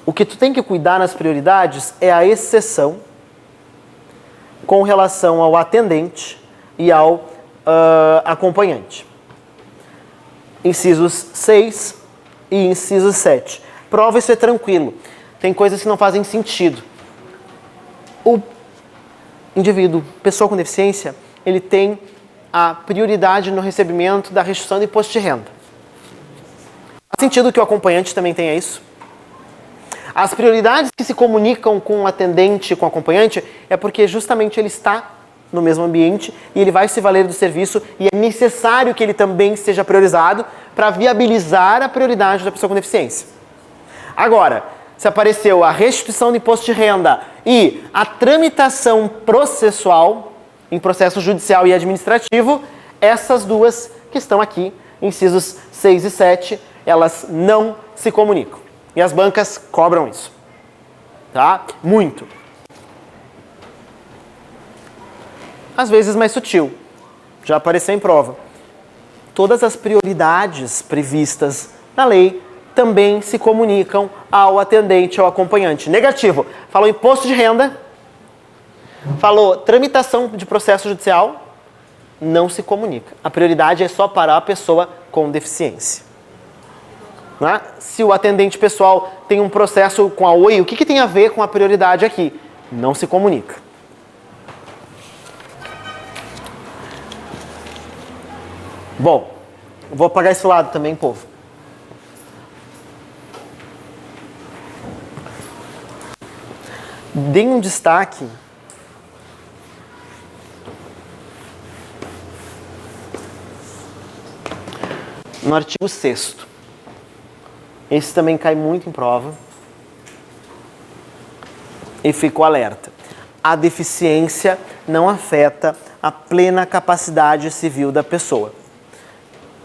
O que tu tem que cuidar nas prioridades é a exceção com relação ao atendente e ao acompanhante. Incisos 6 e inciso 7. Prova, isso é tranquilo. Tem coisas que não fazem sentido. O indivíduo, pessoa com deficiência, ele tem a prioridade no recebimento da restituição de imposto de renda. Faz sentido que o acompanhante também tenha isso? As prioridades que se comunicam com o atendente e com o acompanhante é porque justamente ele está no mesmo ambiente e ele vai se valer do serviço e é necessário que ele também seja priorizado para viabilizar a prioridade da pessoa com deficiência. Agora, se apareceu a restituição do imposto de renda e a tramitação processual em processo judicial e administrativo, essas duas que estão aqui, incisos 6 e 7, elas não se comunicam. E as bancas cobram isso, tá? Muito. Às vezes mais sutil, já apareceu em prova. Todas as prioridades previstas na lei também se comunicam ao atendente, ao acompanhante. Negativo, falou imposto de renda, falou tramitação de processo judicial, não se comunica. A prioridade é só para a pessoa com deficiência. Né? Se o atendente pessoal tem um processo com a OI, o que tem a ver com a prioridade aqui? Não se comunica. Bom, vou apagar esse lado também, povo. Deem um destaque no artigo 6º. Esse também cai muito em prova. E fica o alerta. A deficiência não afeta a plena capacidade civil da pessoa.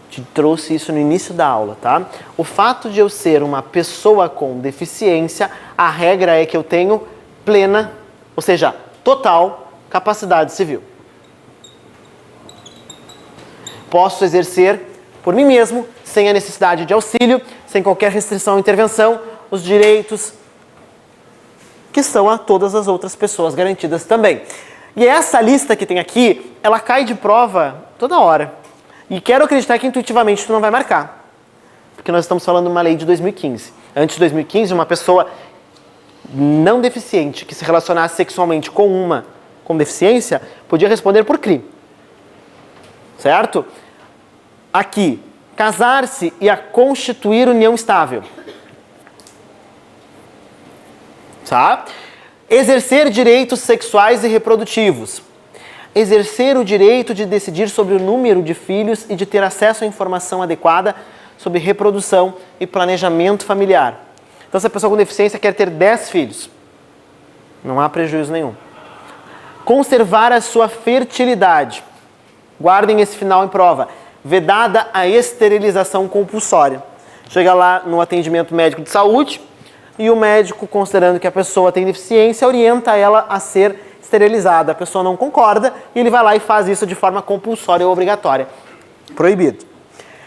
Te trouxe isso no início da aula, tá? O fato de eu ser uma pessoa com deficiência, a regra é que eu tenho plena, ou seja, total capacidade civil. Posso exercer por mim mesmo, sem a necessidade de auxílio, sem qualquer restrição ou intervenção, os direitos que são a todas as outras pessoas garantidas também. E essa lista que tem aqui, ela cai de prova toda hora. E quero acreditar que intuitivamente tu não vai marcar. Porque nós estamos falando de uma lei de 2015. Antes de 2015, uma pessoa não deficiente que se relacionasse sexualmente com uma com deficiência podia responder por crime. Certo? Aqui, casar-se e a constituir união estável. Tá? Exercer direitos sexuais e reprodutivos. Exercer o direito de decidir sobre o número de filhos e de ter acesso à informação adequada sobre reprodução e planejamento familiar. Então, se a pessoa com deficiência quer ter 10 filhos, não há prejuízo nenhum. Conservar a sua fertilidade. Guardem esse final em prova. Vedada a esterilização compulsória. Chega lá no atendimento médico de saúde e o médico, considerando que a pessoa tem deficiência, orienta ela a ser esterilizada. A pessoa não concorda e ele vai lá e faz isso de forma compulsória ou obrigatória. Proibido.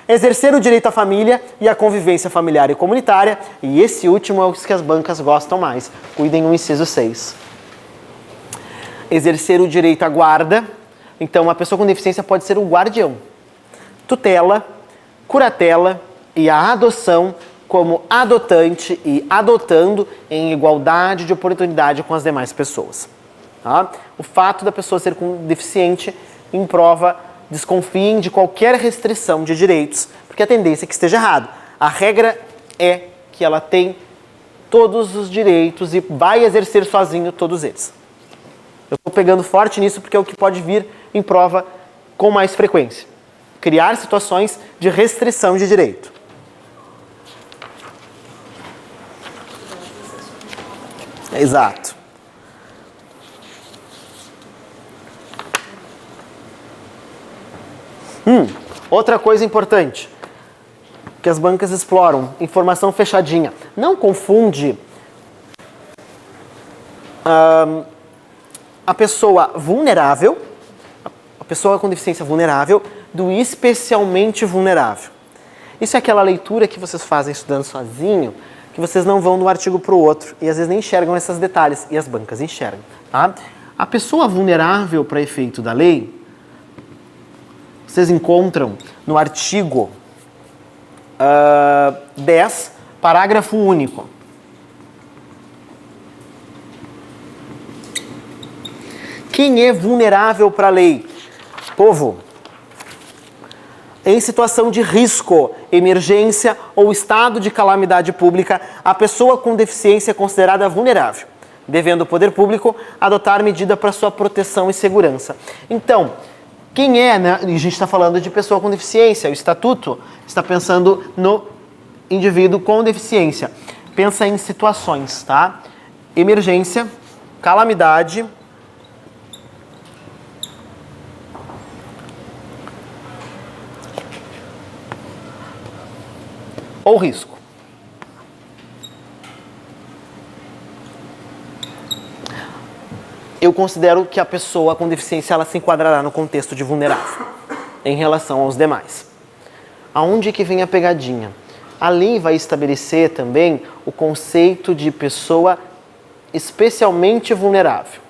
Exercer o direito à família e à convivência familiar e comunitária. E esse último é o que as bancas gostam mais. Cuidem o inciso 6. Exercer o direito à guarda. Então, uma pessoa com deficiência pode ser o guardião. Tutela, curatela e a adoção como adotante e adotando em igualdade de oportunidade com as demais pessoas. Tá? O fato da pessoa ser deficiente em prova, desconfiem de qualquer restrição de direitos, porque a tendência é que esteja errado. A regra é que ela tem todos os direitos e vai exercer sozinho todos eles. Eu estou pegando forte nisso porque é o que pode vir em prova com mais frequência. Criar situações de restrição de direito. Exato. Outra coisa importante que as bancas exploram, informação fechadinha. Não confunde a pessoa vulnerável, a pessoa com deficiência vulnerável, do especialmente vulnerável. Isso é aquela leitura que vocês fazem estudando sozinho, que vocês não vão de um artigo para o outro e às vezes nem enxergam esses detalhes, e as bancas enxergam. Tá? A pessoa vulnerável para efeito da lei, vocês encontram no artigo 10, parágrafo único. Quem é vulnerável para a lei? Povo, em situação de risco, emergência ou estado de calamidade pública, a pessoa com deficiência é considerada vulnerável, devendo o poder público adotar medida para sua proteção e segurança. Então, quem é, né? A gente está falando de pessoa com deficiência, o estatuto está pensando no indivíduo com deficiência. Pensa em situações, tá? Emergência, calamidade, ou risco. Eu considero que a pessoa com deficiência ela se enquadrará no contexto de vulnerável em relação aos demais. Aonde que vem a pegadinha? A lei vai estabelecer também o conceito de pessoa especialmente vulnerável.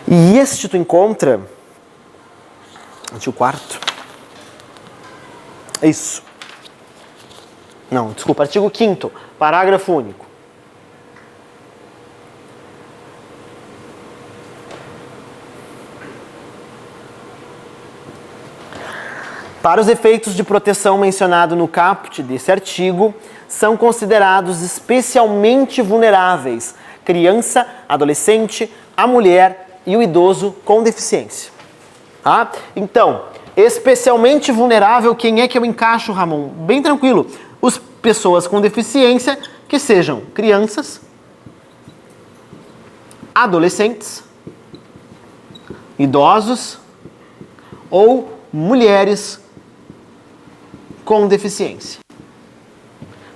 E este tu encontra... Artigo 4º. É isso. Não, desculpa, artigo 5º, parágrafo único. Para os efeitos de proteção mencionado no caput desse artigo, são considerados especialmente vulneráveis criança, adolescente, a mulher e o idoso com deficiência. Tá? Então, especialmente vulnerável, quem é que eu encaixo, Ramon? Bem tranquilo. As pessoas com deficiência que sejam crianças, adolescentes, idosos ou mulheres com deficiência.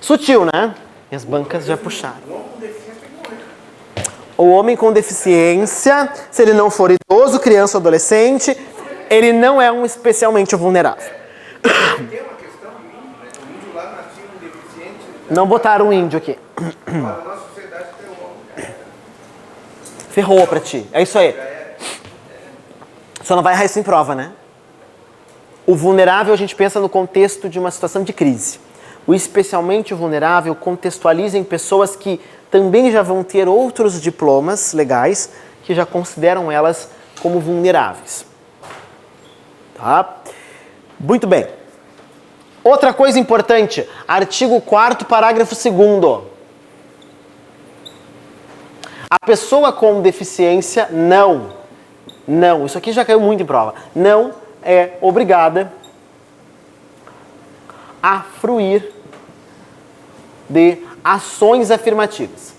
Sutil, né? E as bancas já puxaram. O homem com deficiência, se ele não for idoso, criança ou adolescente, ele não é um especialmente vulnerável.
Tem uma questão do índio, né? O índio lá nasceu um deficiente.
Não botaram o índio aqui.
A nossa sociedade tem um...
Ferrou pra ti. É isso aí. Só não vai errar isso em prova, né? O vulnerável a gente pensa no contexto de uma situação de crise. O especialmente vulnerável contextualiza em pessoas que também já vão ter outros diplomas legais que já consideram elas como vulneráveis. Tá? Muito bem. Outra coisa importante, artigo 4º, parágrafo 2º. A pessoa com deficiência não, isso aqui já caiu muito em prova, não é obrigada a fruir de ações afirmativas.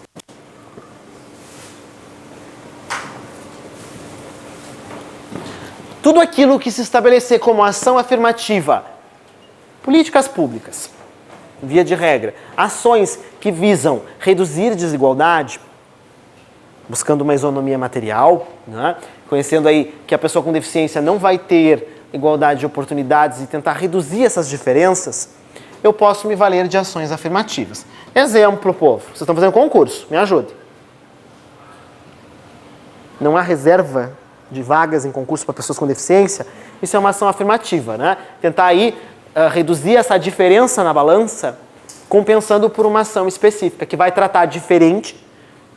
Tudo aquilo que se estabelecer como ação afirmativa, políticas públicas, via de regra, ações que visam reduzir desigualdade, buscando uma isonomia material, né? Conhecendo aí que a pessoa com deficiência não vai ter igualdade de oportunidades e tentar reduzir essas diferenças, eu posso me valer de ações afirmativas. Exemplo, povo, vocês estão fazendo concurso, me ajude. Não há reserva de vagas em concurso para pessoas com deficiência, isso é uma ação afirmativa, né? Tentar aí reduzir essa diferença na balança, compensando por uma ação específica, que vai tratar diferente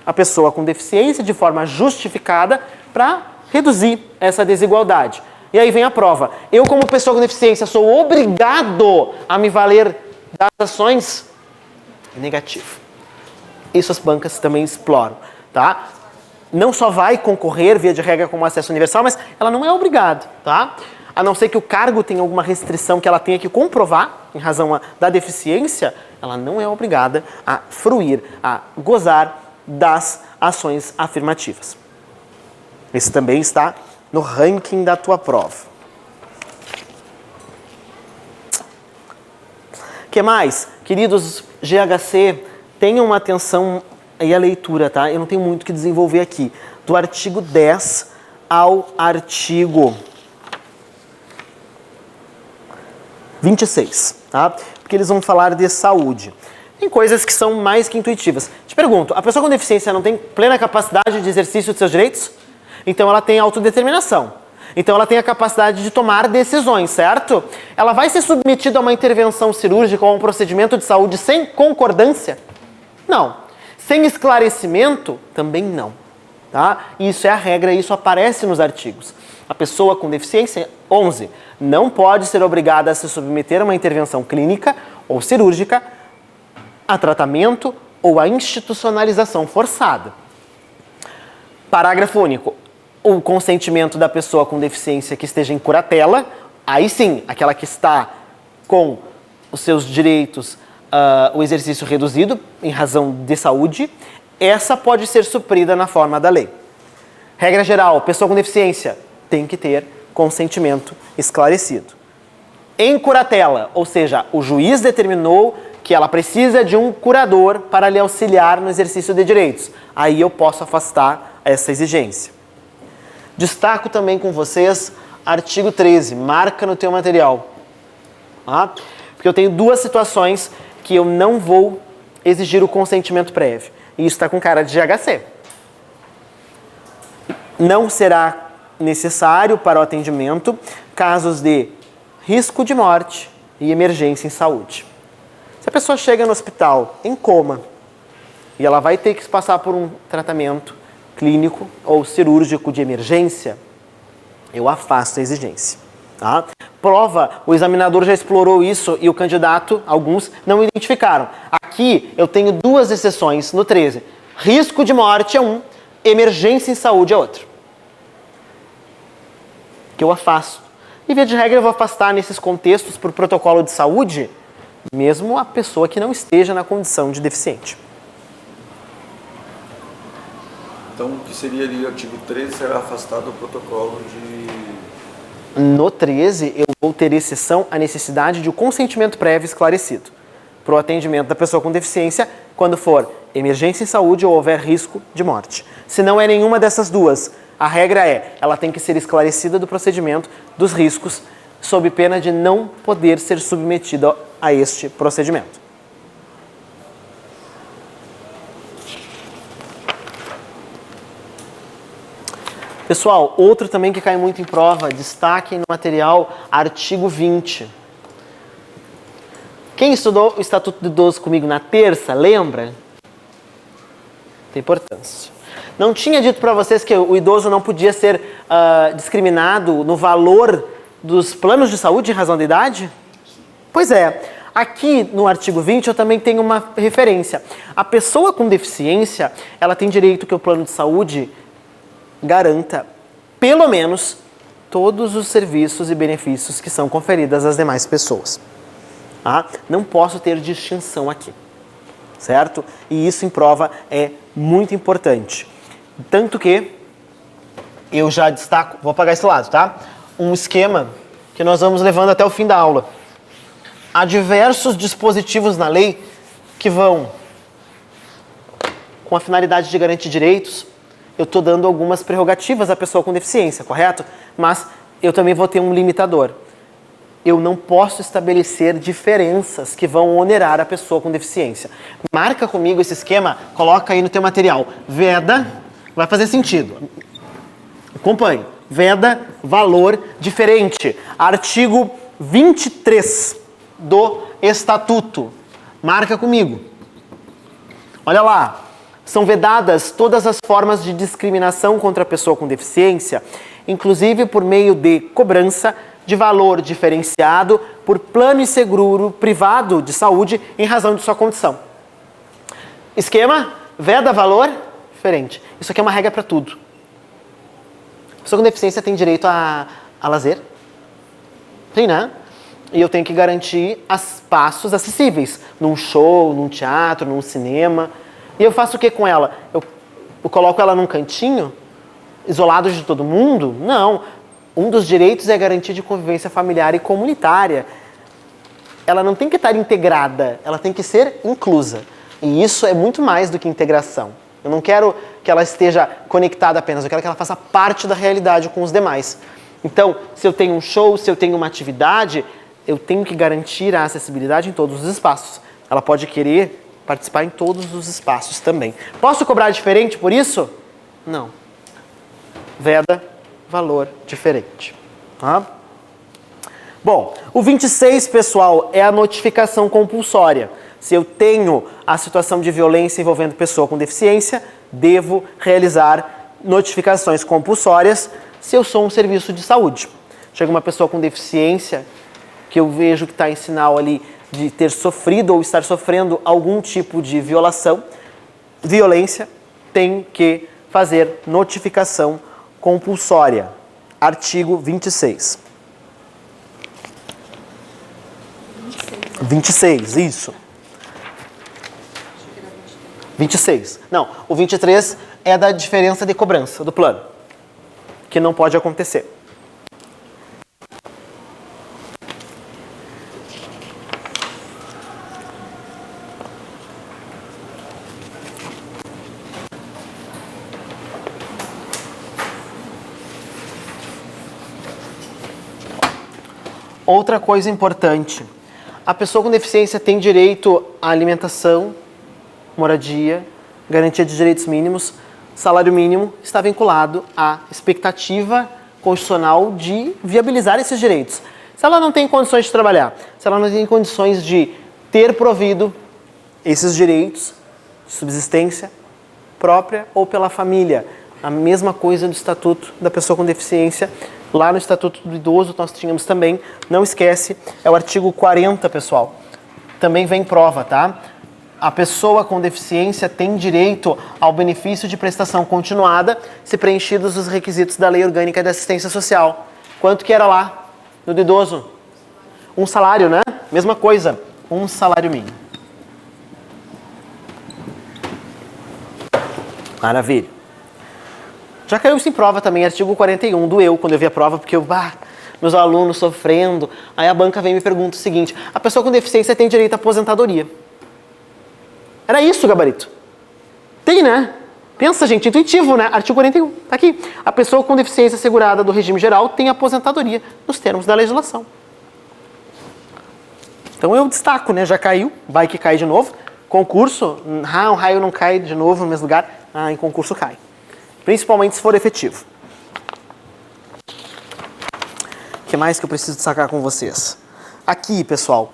a pessoa com deficiência de forma justificada para reduzir essa desigualdade. E aí vem a prova. Eu, como pessoa com deficiência, sou obrigado a me valer das ações? Negativo. Isso as bancas também exploram, tá? Não só vai concorrer, via de regra, como acesso universal, mas ela não é obrigada, tá? A não ser que o cargo tenha alguma restrição que ela tenha que comprovar, em razão da deficiência, ela não é obrigada a fruir, a gozar das ações afirmativas. Esse também está no ranking da tua prova. O que mais? Queridos GHC, tenham uma atenção aí à leitura, tá? Eu não tenho muito o que desenvolver aqui. Do artigo 10 ao artigo 26, tá? Porque eles vão falar de saúde. Tem coisas que são mais que intuitivas. Te pergunto, a pessoa com deficiência não tem plena capacidade de exercício de seus direitos? Então ela tem autodeterminação. Então ela tem a capacidade de tomar decisões, certo? Ela vai ser submetida a uma intervenção cirúrgica ou a um procedimento de saúde sem concordância? Não. Sem esclarecimento? Também não. Tá? Isso é a regra, isso aparece nos artigos. A pessoa com deficiência, 11, não pode ser obrigada a se submeter a uma intervenção clínica ou cirúrgica, a tratamento ou a institucionalização forçada. Parágrafo único. O consentimento da pessoa com deficiência que esteja em curatela, aí sim, aquela que está com os seus direitos, o exercício reduzido em razão de saúde, essa pode ser suprida na forma da lei. Regra geral, pessoa com deficiência tem que ter consentimento esclarecido. Em curatela, ou seja, o juiz determinou que ela precisa de um curador para lhe auxiliar no exercício de direitos. Aí eu posso afastar essa exigência. Destaco também com vocês artigo 13, marca no teu material. Tá? Porque eu tenho duas situações que eu não vou exigir o consentimento prévio. E isso está com cara de GHC. Não será necessário para o atendimento casos de risco de morte e emergência em saúde. Se a pessoa chega no hospital em coma e ela vai ter que passar por um tratamento clínico ou cirúrgico de emergência, eu afasto a exigência. Tá? Prova, o examinador já explorou isso e o candidato, alguns, não identificaram. Aqui eu tenho duas exceções no 13. Risco de morte é um, emergência em saúde é outro. que eu afasto. E, via de regra, eu vou afastar nesses contextos por protocolo de saúde, mesmo a pessoa que não esteja na condição de deficiente.
Então, o que seria ali o artigo 13 será afastado do protocolo de...
No 13, eu vou ter exceção à necessidade de um consentimento prévio esclarecido para o atendimento da pessoa com deficiência quando for emergência em saúde ou houver risco de morte. Se não é nenhuma dessas duas, a regra é, ela tem que ser esclarecida do procedimento, dos riscos, sob pena de não poder ser submetida a este procedimento. Pessoal, outro também que cai muito em prova, destaque no material, artigo 20. Quem estudou o Estatuto do Idoso comigo na terça, lembra? Tem importância. Não tinha dito para vocês que o idoso não podia ser discriminado no valor dos planos de saúde em razão da idade? Pois é. Aqui no artigo 20 eu também tenho uma referência. A pessoa com deficiência, ela tem direito que o plano de saúde garanta, pelo menos, todos os serviços e benefícios que são conferidos às demais pessoas. Tá? Não posso ter distinção aqui, certo? E isso em prova é muito importante. Tanto que eu já destaco, vou apagar esse lado, tá? Um esquema que nós vamos levando até o fim da aula. Há diversos dispositivos na lei que vão com a finalidade de garantir direitos. Eu estou dando algumas prerrogativas à pessoa com deficiência, correto? Mas eu também vou ter um limitador. Eu não posso estabelecer diferenças que vão onerar a pessoa com deficiência. Marca comigo esse esquema, coloca aí no teu material. Veda, vai fazer sentido. Acompanhe. Veda, valor diferente. Artigo 23 do Estatuto. Marca comigo. Olha lá. São vedadas todas as formas de discriminação contra a pessoa com deficiência, inclusive por meio de cobrança de valor diferenciado por plano e seguro privado de saúde em razão de sua condição. Esquema, veda valor diferente. Isso aqui é uma regra para tudo. A pessoa com deficiência tem direito a lazer? Tem, né? E eu tenho que garantir espaços acessíveis, num show, num teatro, num cinema. E eu faço o que com ela? Eu coloco ela num cantinho, isolado de todo mundo? Não. Um dos direitos é a garantia de convivência familiar e comunitária. Ela não tem que estar integrada, ela tem que ser inclusa. E isso é muito mais do que integração. Eu não quero que ela esteja conectada apenas, eu quero que ela faça parte da realidade com os demais. Então, se eu tenho um show, se eu tenho uma atividade, eu tenho que garantir a acessibilidade em todos os espaços. Ela pode querer participar em todos os espaços também. Posso cobrar diferente por isso? Não. Veda, valor diferente. Tá? Bom, o 26, pessoal, é a notificação compulsória. Se eu tenho a situação de violência envolvendo pessoa com deficiência, devo realizar notificações compulsórias se eu sou um serviço de saúde. Chega uma pessoa com deficiência que eu vejo que está em sinal ali de ter sofrido ou estar sofrendo algum tipo de violência, tem que fazer notificação compulsória. Artigo 26. 26, isso. 26. Não, o 23 é da diferença de cobrança do plano, que não pode acontecer. Outra coisa importante, a pessoa com deficiência tem direito à alimentação, moradia, garantia de direitos mínimos, salário mínimo está vinculado à expectativa constitucional de viabilizar esses direitos. Se ela não tem condições de trabalhar, se ela não tem condições de ter provido esses direitos de subsistência própria ou pela família, a mesma coisa do Estatuto da Pessoa com Deficiência. Lá no Estatuto do Idoso nós tínhamos também, não esquece, é o artigo 40, pessoal. Também vem prova, tá? A pessoa com deficiência tem direito ao benefício de prestação continuada se preenchidos os requisitos da Lei Orgânica de Assistência Social. Quanto que era lá no do idoso? Um salário, né? Mesma coisa, um salário mínimo. Maravilha. Já caiu isso em prova também, artigo 41, doeu quando eu vi a prova, porque meus alunos sofrendo. Aí a banca vem e me pergunta o seguinte: a pessoa com deficiência tem direito à aposentadoria? Era isso o gabarito. Tem, né? Pensa, gente, intuitivo, né? Artigo 41, tá aqui. A pessoa com deficiência assegurada do regime geral tem aposentadoria nos termos da legislação. Então eu destaco, né? Já caiu, vai que cai de novo. Concurso, um raio não cai de novo no mesmo lugar. Em concurso cai. Principalmente se for efetivo. O que mais que eu preciso destacar com vocês? Aqui, pessoal,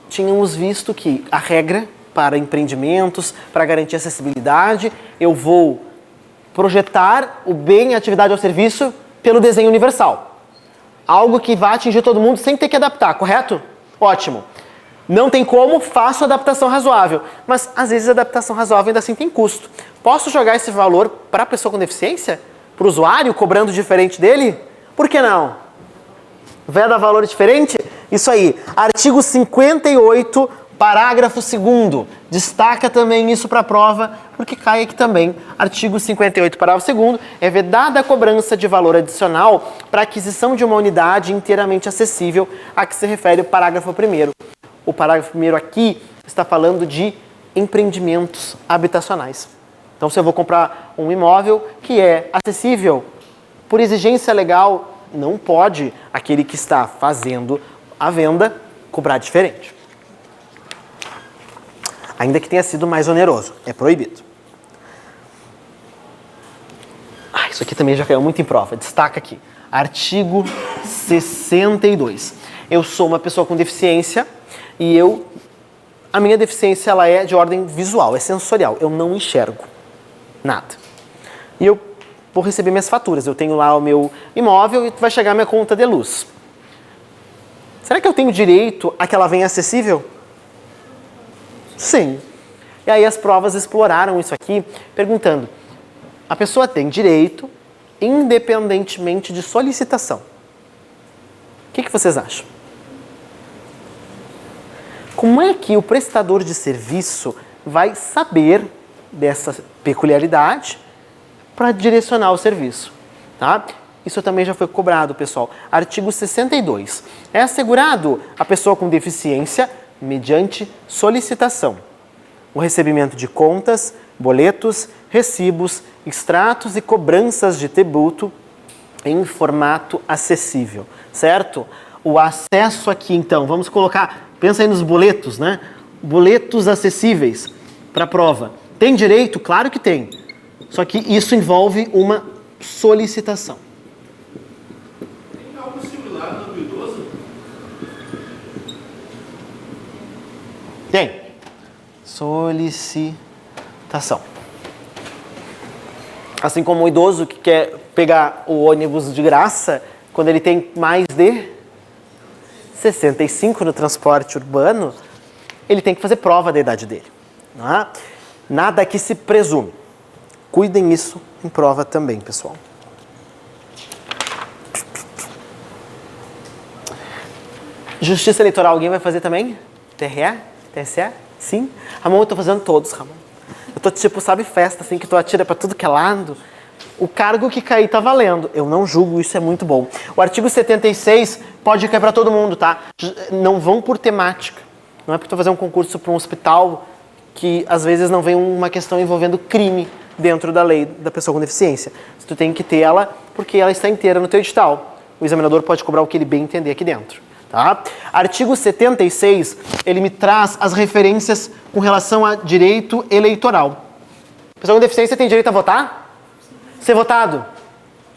tínhamos visto que a regra para empreendimentos, para garantir acessibilidade, eu vou projetar o bem e a atividade ao serviço pelo desenho universal. Algo que vai atingir todo mundo sem ter que adaptar, correto? Ótimo. Não tem como, faço adaptação razoável. Mas, às vezes, a adaptação razoável ainda assim tem custo. Posso jogar esse valor para a pessoa com deficiência? Para o usuário, cobrando diferente dele? Por que não? Vai dar valor diferente? Isso aí. Artigo 58, parágrafo 2º. Destaca também isso para a prova, porque cai aqui também. Artigo 58, parágrafo 2º. É vedada a cobrança de valor adicional para aquisição de uma unidade inteiramente acessível a que se refere o parágrafo 1º. O parágrafo 1º aqui está falando de empreendimentos habitacionais. Então, se eu vou comprar um imóvel que é acessível, por exigência legal, não pode aquele que está fazendo a venda cobrar diferente. Ainda que tenha sido mais oneroso, é proibido. Isso aqui também já caiu muito em prova, destaca aqui. Artigo 62. Eu sou uma pessoa com deficiência e a minha deficiência ela é de ordem visual, é sensorial, eu não enxergo nada. E eu vou receber minhas faturas, eu tenho lá o meu imóvel e vai chegar a minha conta de luz. Será que eu tenho direito a que ela venha acessível? Sim. E aí as provas exploraram isso aqui, perguntando: a pessoa tem direito independentemente de solicitação. O que vocês acham? Como é que o prestador de serviço vai saber dessa peculiaridade para direcionar o serviço? Tá? Isso também já foi cobrado, pessoal. Artigo 62. É assegurado a pessoa com deficiência mediante solicitação o recebimento de contas, boletos, recibos, extratos e cobranças de tributo em formato acessível, certo? O acesso aqui, então, vamos colocar, pensa aí nos boletos, né? Boletos acessíveis para a prova. Tem direito? Claro que tem. Só que isso envolve uma solicitação.
Tem algo similar no do idoso?
Tem. Solicitação. Assim como o idoso que quer pegar o ônibus de graça, quando ele tem mais de 65 no transporte urbano, ele tem que fazer prova da idade dele. Não é? Nada que se presume. Cuidem isso em prova também, pessoal. Justiça Eleitoral, alguém vai fazer também? TRE? TSE? Sim? Ramon, eu tô fazendo todos, Ramon. Eu tô tipo, sabe, festa, assim, que tu atira pra tudo que é lado. O cargo que cair tá valendo. Eu não julgo, isso é muito bom. O artigo 76 pode cair pra todo mundo, tá? Não vão por temática. Não é porque tu fazer um concurso para um hospital que às vezes não vem uma questão envolvendo crime dentro da lei da pessoa com deficiência. Tu tem que ter ela porque ela está inteira no teu edital. O examinador pode cobrar o que ele bem entender aqui dentro. Tá? Artigo 76, ele me traz as referências com relação a direito eleitoral. Pessoa com deficiência tem direito a votar? Ser votado?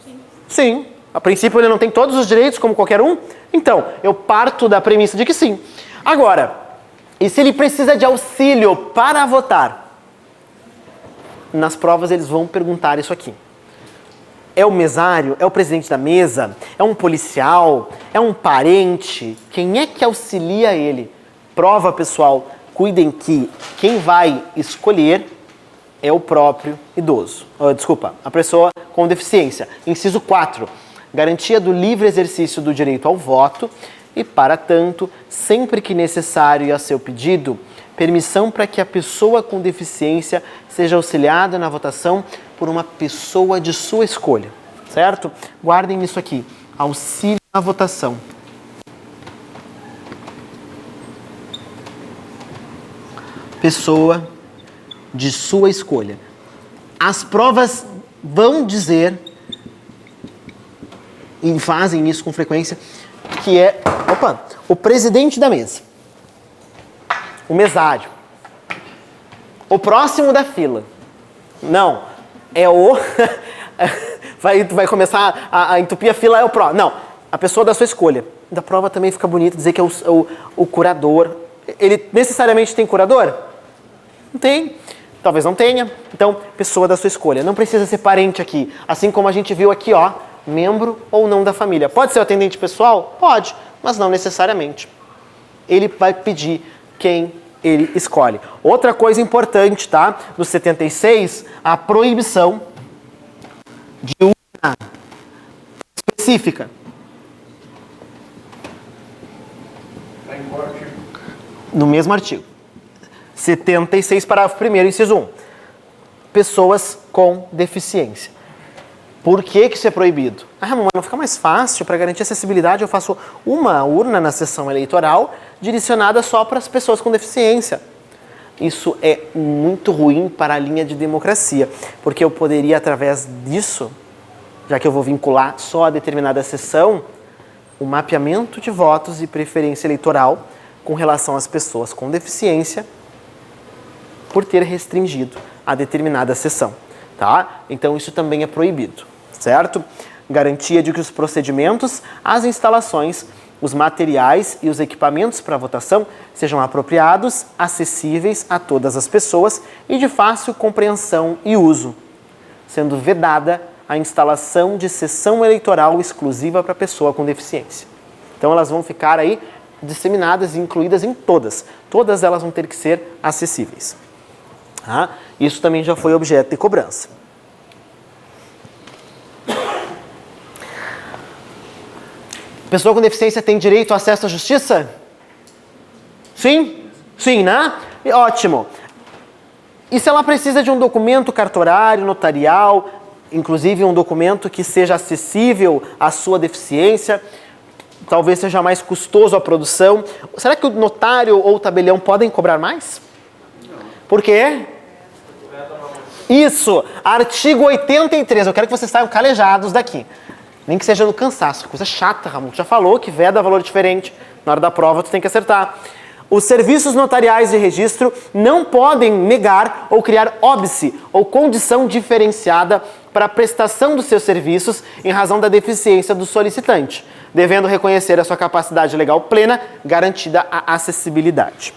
Sim. Sim. A princípio ele não tem todos os direitos como qualquer um? Então, eu parto da premissa de que sim. Agora, e se ele precisa de auxílio para votar? Nas provas eles vão perguntar isso aqui. É o mesário? É o presidente da mesa? É um policial? É um parente? Quem é que auxilia ele? Prova, pessoal, cuidem que quem vai escolher é o próprio idoso. Desculpa, a pessoa com deficiência. Inciso 4. garantia do livre exercício do direito ao voto e, para tanto, sempre que necessário e a seu pedido, permissão para que a pessoa com deficiência seja auxiliada na votação por uma pessoa de sua escolha, certo? Guardem isso aqui, auxílio na votação. Pessoa de sua escolha. As provas vão dizer, e fazem isso com frequência, que é o presidente da mesa, o mesário, o próximo da fila. Não, é o... vai começar a entupir a fila, é o próximo. Não, a pessoa da sua escolha. Da prova também fica bonito dizer que é o curador. Ele necessariamente tem curador? Não tem. Talvez não tenha. Então, pessoa da sua escolha. Não precisa ser parente aqui. Assim como a gente viu aqui, ó, membro ou não da família. Pode ser o atendente pessoal? Pode, mas não necessariamente. Ele vai pedir quem ele escolhe. Outra coisa importante, tá? No 76, a proibição de urna específica. No mesmo artigo. 76, parágrafo 1º, inciso 1. Pessoas com deficiência. Por que isso é proibido? Não fica mais fácil, para garantir acessibilidade, eu faço uma urna na sessão eleitoral direcionada só para as pessoas com deficiência. Isso é muito ruim para a linha de democracia, porque eu poderia, através disso, já que eu vou vincular só a determinada sessão, o mapeamento de votos e preferência eleitoral com relação às pessoas com deficiência, por ter restringido a determinada sessão, tá? Então isso também é proibido, certo? Garantia de que os procedimentos, as instalações, os materiais e os equipamentos para votação sejam apropriados, acessíveis a todas as pessoas e de fácil compreensão e uso, sendo vedada a instalação de sessão eleitoral exclusiva para pessoa com deficiência. Então elas vão ficar aí disseminadas e incluídas em todas. Todas elas vão ter que ser acessíveis. Isso também já foi objeto de cobrança. Pessoa com deficiência tem direito ao acesso à justiça? Sim? Sim, né? Ótimo. E se ela precisa de um documento cartorário, notarial, inclusive um documento que seja acessível à sua deficiência, talvez seja mais custoso a produção, será que o notário ou o tabelião podem cobrar mais? Por quê? Isso, artigo 83, eu quero que vocês saiam calejados daqui. Nem que seja no cansaço, coisa chata, Ramon. Já falou que veda valor diferente. Na hora da prova tu tem que acertar. Os serviços notariais de registro não podem negar ou criar óbice ou condição diferenciada para a prestação dos seus serviços em razão da deficiência do solicitante, devendo reconhecer a sua capacidade legal plena, garantida a acessibilidade.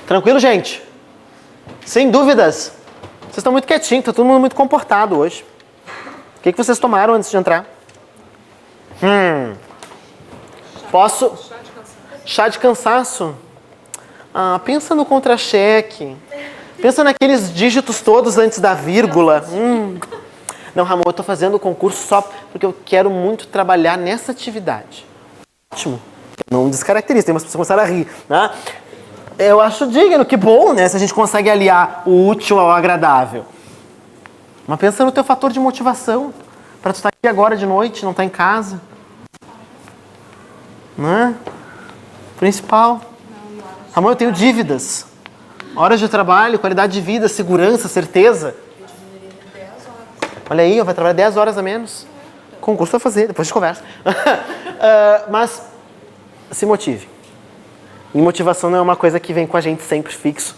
Tranquilo, gente? Sem dúvidas? Vocês estão muito quietinhos, está todo mundo muito comportado hoje. O que vocês tomaram antes de entrar? Posso? Chá de cansaço? Pensa no contra-cheque. Pensa naqueles dígitos todos antes da vírgula. Não, Ramon, eu estou fazendo o concurso só porque eu quero muito trabalhar nessa atividade. Ótimo. Não descaracteriza, tem umas pessoas que começaram a rir, né? Eu acho digno, que bom, né? Se a gente consegue aliar o útil ao agradável. Mas pensa no teu fator de motivação. Para tu estar aqui agora de noite, não estar em casa. Né? Principal. Ramon, eu tenho dívidas. Horas de trabalho, qualidade de vida, segurança, certeza. Olha aí, vai trabalhar 10 horas a menos. Concurso vai fazer, depois a gente conversa. Mas se motive. E motivação não é uma coisa que vem com a gente sempre fixo.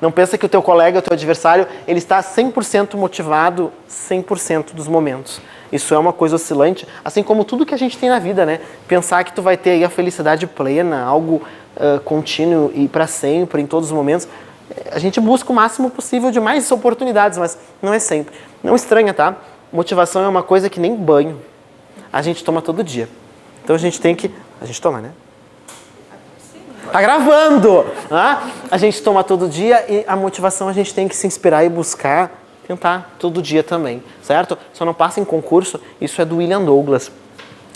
Não pensa que o teu colega, o teu adversário, ele está 100% motivado 100% dos momentos. Isso é uma coisa oscilante, assim como tudo que a gente tem na vida, né? Pensar que tu vai ter aí a felicidade plena, algo contínuo e para sempre, em todos os momentos. A gente busca o máximo possível de mais oportunidades, mas não é sempre. Não estranha, tá? Motivação é uma coisa que nem banho. A gente toma todo dia. Então a gente tem que... A gente toma, né? Tá gravando! A gente toma todo dia e a motivação a gente tem que se inspirar e buscar tentar todo dia também, certo? Só não passa em concurso, isso é do William Douglas.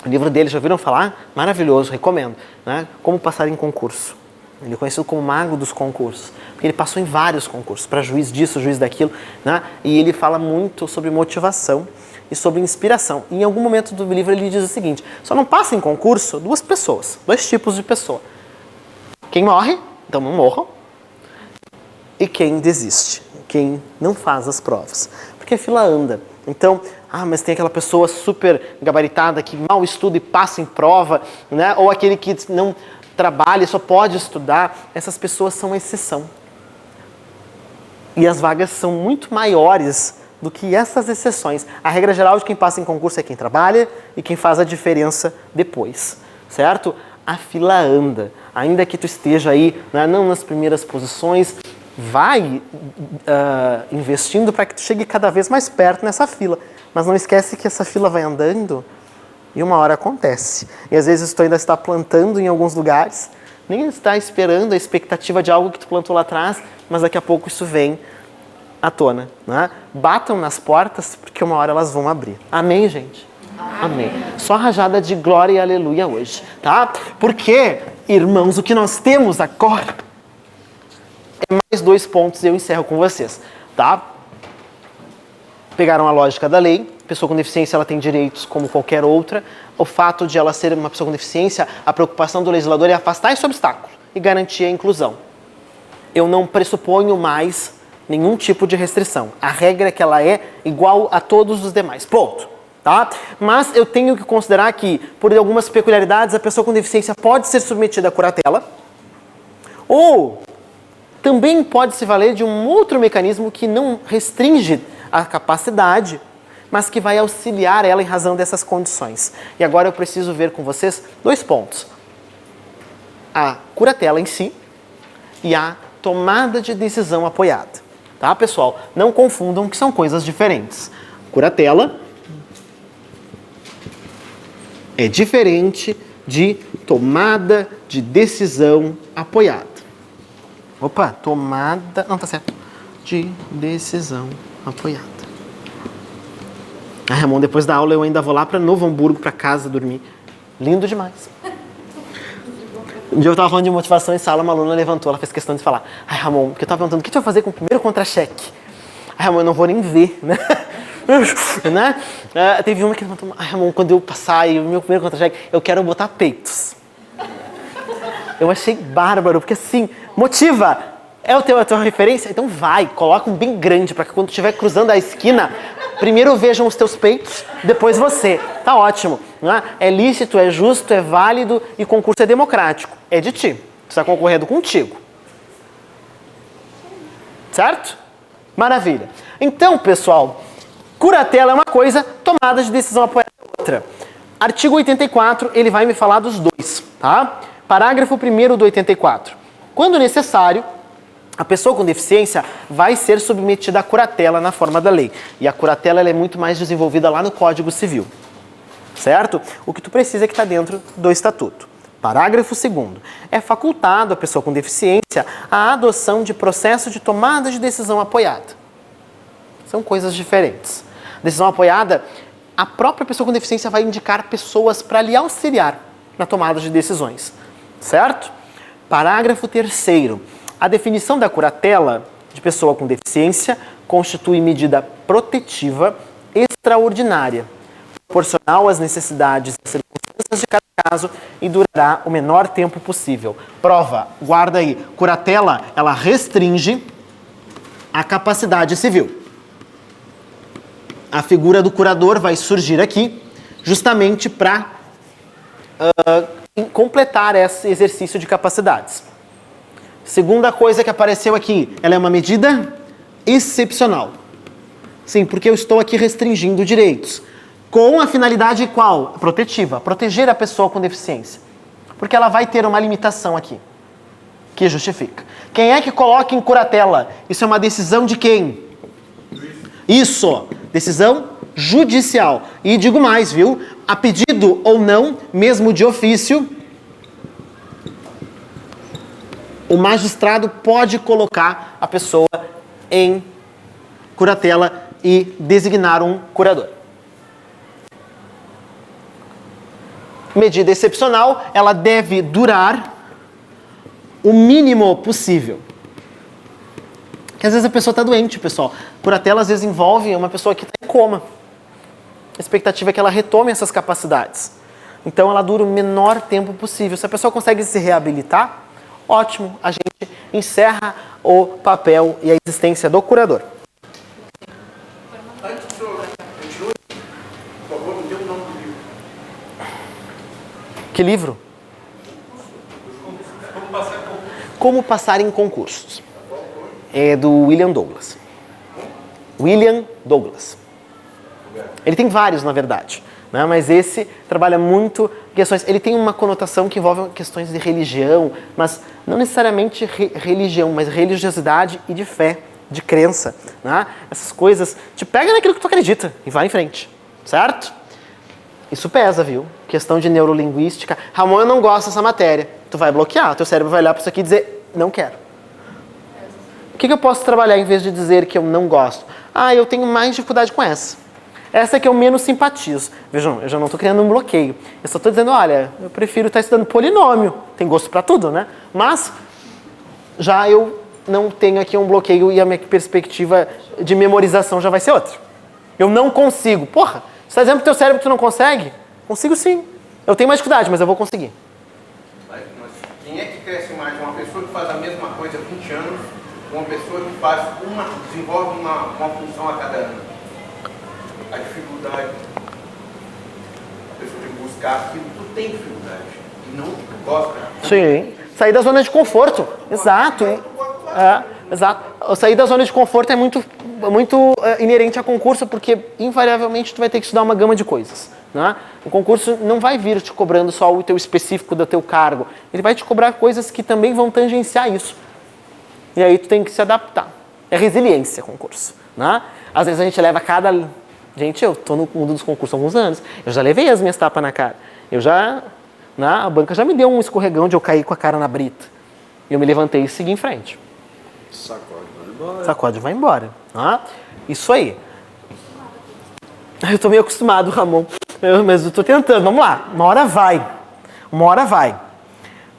O livro dele, já ouviram falar? Maravilhoso, recomendo. Né? Como passar em concurso. Ele é conhecido como mago dos concursos, porque ele passou em vários concursos, para juiz disso, juiz daquilo, né? E ele fala muito sobre motivação e sobre inspiração. E em algum momento do livro ele diz o seguinte: só não passa em concurso duas pessoas, dois tipos de pessoa. Quem morre, então não morram, e quem desiste, quem não faz as provas. Porque a fila anda. Então, mas tem aquela pessoa super gabaritada que mal estuda e passa em prova, né? Ou aquele que não trabalha, só pode estudar. Essas pessoas são exceção. E as vagas são muito maiores do que essas exceções. A regra geral de quem passa em concurso é quem trabalha e quem faz a diferença depois, certo? A fila anda. Ainda que tu esteja aí, né, não nas primeiras posições, vai investindo para que tu chegue cada vez mais perto nessa fila. Mas não esquece que essa fila vai andando e uma hora acontece. E às vezes tu ainda está plantando em alguns lugares, nem está esperando a expectativa de algo que tu plantou lá atrás, mas daqui a pouco isso vem à tona. Né? Batam nas portas, porque uma hora elas vão abrir. Amém, gente? Amém. Só rajada de glória e aleluia hoje, tá? Porque, irmãos, o que nós temos agora é mais 2 pontos e eu encerro com vocês, tá? Pegaram a lógica da lei. Pessoa com deficiência, ela tem direitos como qualquer outra. O fato de ela ser uma pessoa com deficiência, a preocupação do legislador é afastar esse obstáculo e garantir a inclusão. Eu não pressuponho mais nenhum tipo de restrição. A regra é que ela é igual a todos os demais. Ponto. Tá? Mas eu tenho que considerar que, por algumas peculiaridades, a pessoa com deficiência pode ser submetida a curatela, ou também pode se valer de um outro mecanismo que não restringe a capacidade, mas que vai auxiliar ela em razão dessas condições. E agora eu preciso ver com vocês 2 pontos. A curatela em si e a tomada de decisão apoiada. Tá, pessoal? Não confundam que são coisas diferentes. Curatela é diferente de tomada de decisão apoiada. Opa, tomada... Não, tá certo. De decisão apoiada. Ramon, depois da aula eu ainda vou lá para Novo Hamburgo, para casa, dormir. Lindo demais. Um dia eu estava falando de motivação em sala, uma aluna levantou, ela fez questão de falar: Ramon, porque eu estava perguntando, o que tu vai fazer com o primeiro contra-cheque? Ramon, eu não vou nem ver, né? Né? Teve uma que levantou: Ramon, quando eu passar e o meu primeiro contra-cheque, eu quero botar peitos. Eu achei bárbaro, porque assim, motiva. É a tua referência? Então vai, coloca um bem grande, para que quando estiver cruzando a esquina, primeiro vejam os teus peitos, depois você. Tá ótimo. Né? É lícito, é justo, é válido e o concurso é democrático. É de ti. Tu está concorrendo contigo. Certo? Maravilha. Então, pessoal, curatela é uma coisa, tomada de decisão apoiada é outra. Artigo 84, ele vai me falar dos dois, tá? Parágrafo 1º do 84. Quando necessário, a pessoa com deficiência vai ser submetida à curatela na forma da lei. E a curatela ela é muito mais desenvolvida lá no Código Civil. Certo? O que tu precisa é que está dentro do Estatuto. Parágrafo 2º. É facultado à pessoa com deficiência a adoção de processo de tomada de decisão apoiada. São coisas diferentes. Decisão apoiada, a própria pessoa com deficiência vai indicar pessoas para lhe auxiliar na tomada de decisões. Certo? Parágrafo 3º. A definição da curatela de pessoa com deficiência constitui medida protetiva extraordinária, proporcional às necessidades e circunstâncias de cada caso e durará o menor tempo possível. Prova, guarda aí, curatela, ela restringe a capacidade civil. A figura do curador vai surgir aqui justamente para completar esse exercício de capacidades. Segunda coisa que apareceu aqui, ela é uma medida excepcional. Sim, porque eu estou aqui restringindo direitos. Com a finalidade qual? Protetiva. Proteger a pessoa com deficiência. Porque ela vai ter uma limitação aqui, que justifica. Quem é que coloca em curatela? Isso é uma decisão de quem? Isso, decisão judicial. E digo mais, viu? A pedido ou não, mesmo de ofício, o magistrado pode colocar a pessoa em curatela e designar um curador. Medida excepcional, ela deve durar o mínimo possível. Porque às vezes a pessoa está doente, pessoal. Curatela às vezes envolve uma pessoa que está em coma. A expectativa é que ela retome essas capacidades. Então ela dura o menor tempo possível. Se a pessoa consegue se reabilitar, ótimo, a gente encerra o papel e a existência do curador.
Antes do senhor continue, por favor, me dê o nome do livro.
Que livro? Como passar em concursos. É do William Douglas. William Douglas. Ele tem vários, na verdade, né? Mas esse trabalha muito questões. Ele tem uma conotação que envolve questões de religião, mas não necessariamente religião, mas religiosidade e de fé, de crença, né? Essas coisas te pega naquilo que tu acredita e vai em frente, certo? Isso pesa, viu? Questão de neurolinguística. Ramon, eu não gosto dessa matéria. Tu vai bloquear, teu cérebro vai olhar para isso aqui e dizer, não quero. O que eu posso trabalhar em vez de dizer que eu não gosto? Ah, eu tenho mais dificuldade com essa. Essa é que eu menos simpatizo. Vejam, eu já não estou criando um bloqueio. Eu só estou dizendo, olha, eu prefiro estar estudando polinômio. Tem gosto para tudo, né? Mas já eu não tenho aqui um bloqueio e a minha perspectiva de memorização já vai ser outra. Eu não consigo. Porra, você está dizendo pro teu cérebro que tu não consegue? Consigo sim. Eu tenho mais dificuldade, mas eu vou conseguir.
Mas quem é que cresce mais? Uma pessoa que faz a mesma coisa há 20 anos, ou uma pessoa que desenvolve uma função a cada ano? A dificuldade, a pessoa tem que buscar aquilo que tu tem dificuldade e não o que tu gosta.
Sim. Sair da zona de conforto. Exato. Exato. Sair da zona de conforto é muito inerente a concurso, porque invariavelmente tu vai ter que estudar uma gama de coisas, né? O concurso não vai vir te cobrando só o teu específico do teu cargo. Ele vai te cobrar coisas que também vão tangenciar isso. E aí tu tem que se adaptar. É resiliência concurso, né? Às vezes a gente leva cada... Gente, eu tô no mundo dos concursos há alguns anos. Eu já levei as minhas tapas na cara. A banca já me deu um escorregão de eu cair com a cara na brita. E eu me levantei e segui em frente.
Sacode, vai embora.
Sacode e vai embora. Tá? Isso aí. Eu tô meio acostumado, Ramon. Mas eu tô tentando. Vamos lá. Uma hora vai. Uma hora vai.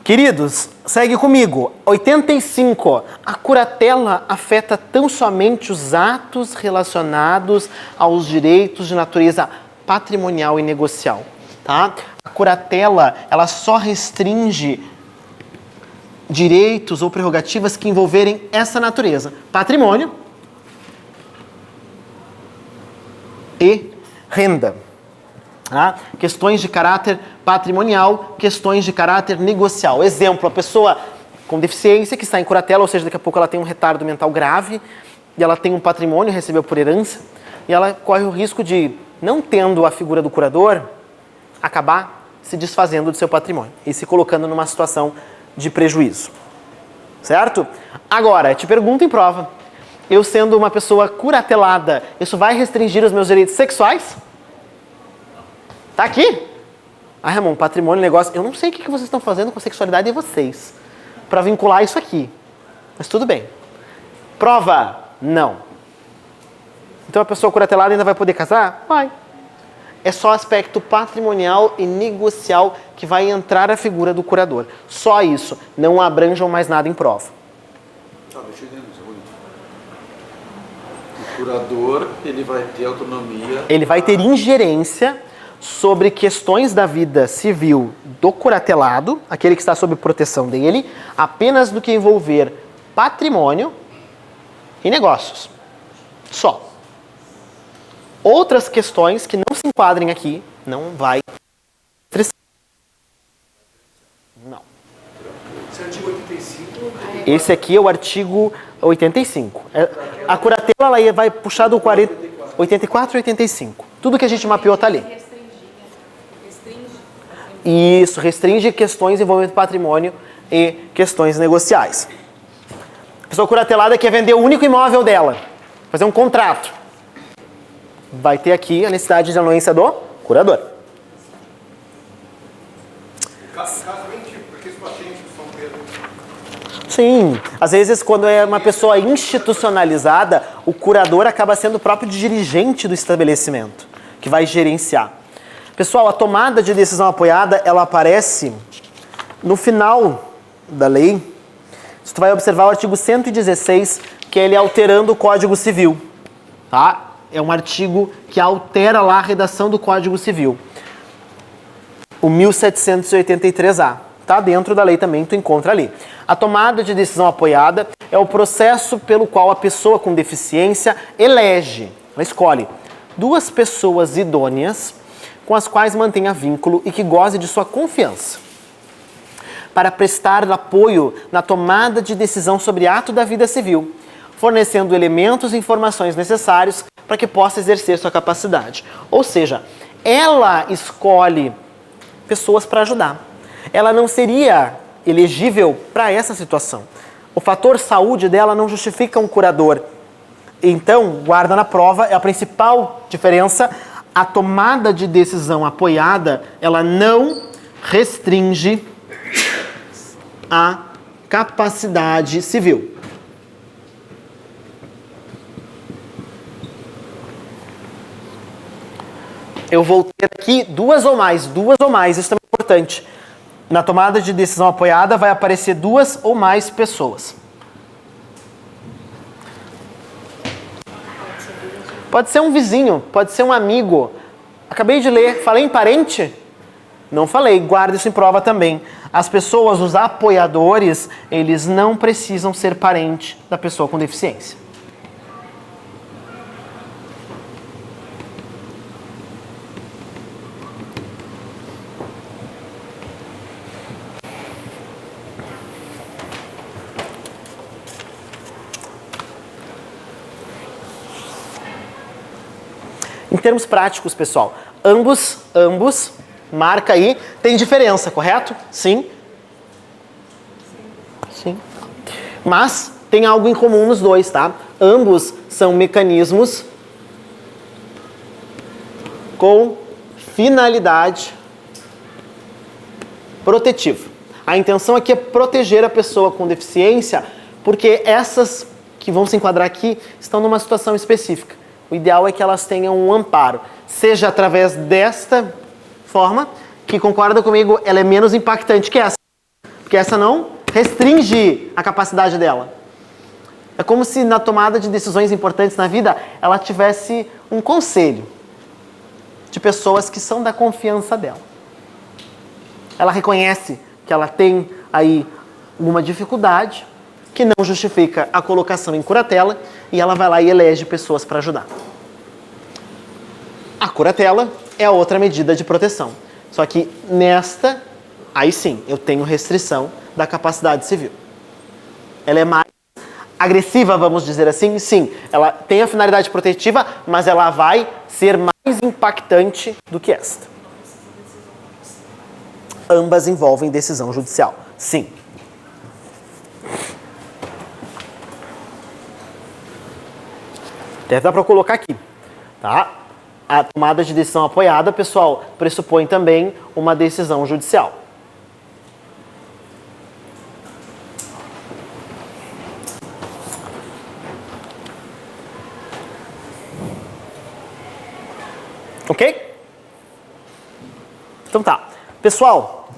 Queridos, segue comigo. 85. A curatela afeta tão somente os atos relacionados aos direitos de natureza patrimonial e negocial. Tá? A curatela, ela só restringe direitos ou prerrogativas que envolverem essa natureza. Patrimônio e renda. Tá? Questões de caráter patrimonial, questões de caráter negocial. Exemplo, a pessoa com deficiência que está em curatela, ou seja, daqui a pouco ela tem um retardo mental grave, e ela tem um patrimônio, recebeu por herança, e ela corre o risco de, não tendo a figura do curador, acabar se desfazendo do seu patrimônio e se colocando numa situação de prejuízo. Certo? Agora, te pergunto em prova, eu sendo uma pessoa curatelada, isso vai restringir os meus direitos sexuais? Tá aqui? Ah, Ramon, patrimônio, negócio... Eu não sei o que vocês estão fazendo com a sexualidade de vocês para vincular isso aqui. Mas tudo bem. Prova? Não. Então a pessoa curatelada ainda vai poder casar? Vai. É só aspecto patrimonial e negocial que vai entrar a figura do curador. Só isso. Não abranjam mais nada em prova.
Deixa eu entender um segundo. O curador, ele vai ter autonomia...
Ele vai ter ingerência sobre questões da vida civil do curatelado, aquele que está sob proteção dele, apenas do que envolver patrimônio e negócios. Só. Outras questões que não se enquadrem aqui, não vai... Não.
Esse artigo 85...
Esse aqui é o artigo 85. A curatela ela vai puxar do 84 e 85. Tudo que a gente mapeou está ali. Isso, restringe questões de envolvimento patrimônio e questões negociais. A pessoa curatelada quer vender o único imóvel dela, fazer um contrato. Vai ter aqui a necessidade de anuência do curador.
Caso bem tipo, porque os pacientes de São Pedro...
Sim, às vezes quando é uma pessoa institucionalizada, o curador acaba sendo o próprio dirigente do estabelecimento, que vai gerenciar. Pessoal, a tomada de decisão apoiada, ela aparece no final da lei. Você vai observar o artigo 116, que é ele alterando o Código Civil. Tá? É um artigo que altera lá a redação do Código Civil. O 1783A. Tá dentro da lei também, tu encontra ali. A tomada de decisão apoiada é o processo pelo qual a pessoa com deficiência elege, ela escolhe, 2 pessoas idôneas com as quais mantenha vínculo e que goze de sua confiança, para prestar apoio na tomada de decisão sobre ato da vida civil, fornecendo elementos e informações necessários para que possa exercer sua capacidade. Ou seja, ela escolhe pessoas para ajudar. Ela não seria elegível para essa situação. O fator saúde dela não justifica um curador. Então, guarda na prova, é a principal diferença. A tomada de decisão apoiada, ela não restringe a capacidade civil. Eu vou ter aqui duas ou mais, isso também é importante. Na tomada de decisão apoiada vai aparecer 2 ou mais pessoas. Pode ser um vizinho, pode ser um amigo. Acabei de ler, falei em parente? Não falei, guarda isso em prova também. As pessoas, os apoiadores, eles não precisam ser parente da pessoa com deficiência. Em termos práticos, pessoal, ambos, marca aí, tem diferença, correto? Sim? Sim. Mas tem algo em comum nos dois, tá? Ambos são mecanismos com finalidade protetiva. A intenção aqui é proteger a pessoa com deficiência, porque essas que vão se enquadrar aqui estão numa situação específica. O ideal é que elas tenham um amparo, seja através desta forma, que concorda comigo, ela é menos impactante que essa, porque essa não restringe a capacidade dela. É como se na tomada de decisões importantes na vida, ela tivesse um conselho de pessoas que são da confiança dela. Ela reconhece que ela tem aí uma dificuldade, que não justifica a colocação em curatela, e ela vai lá e elege pessoas para ajudar. A curatela é a outra medida de proteção. Só que nesta, aí sim, eu tenho restrição da capacidade civil. Ela é mais agressiva, vamos dizer assim? Sim, ela tem a finalidade protetiva, mas ela vai ser mais impactante do que esta. Ambas envolvem decisão judicial. Sim. Até dá para colocar aqui, tá? A tomada de decisão apoiada, pessoal, pressupõe também uma decisão judicial. Ok? Então tá. Pessoal,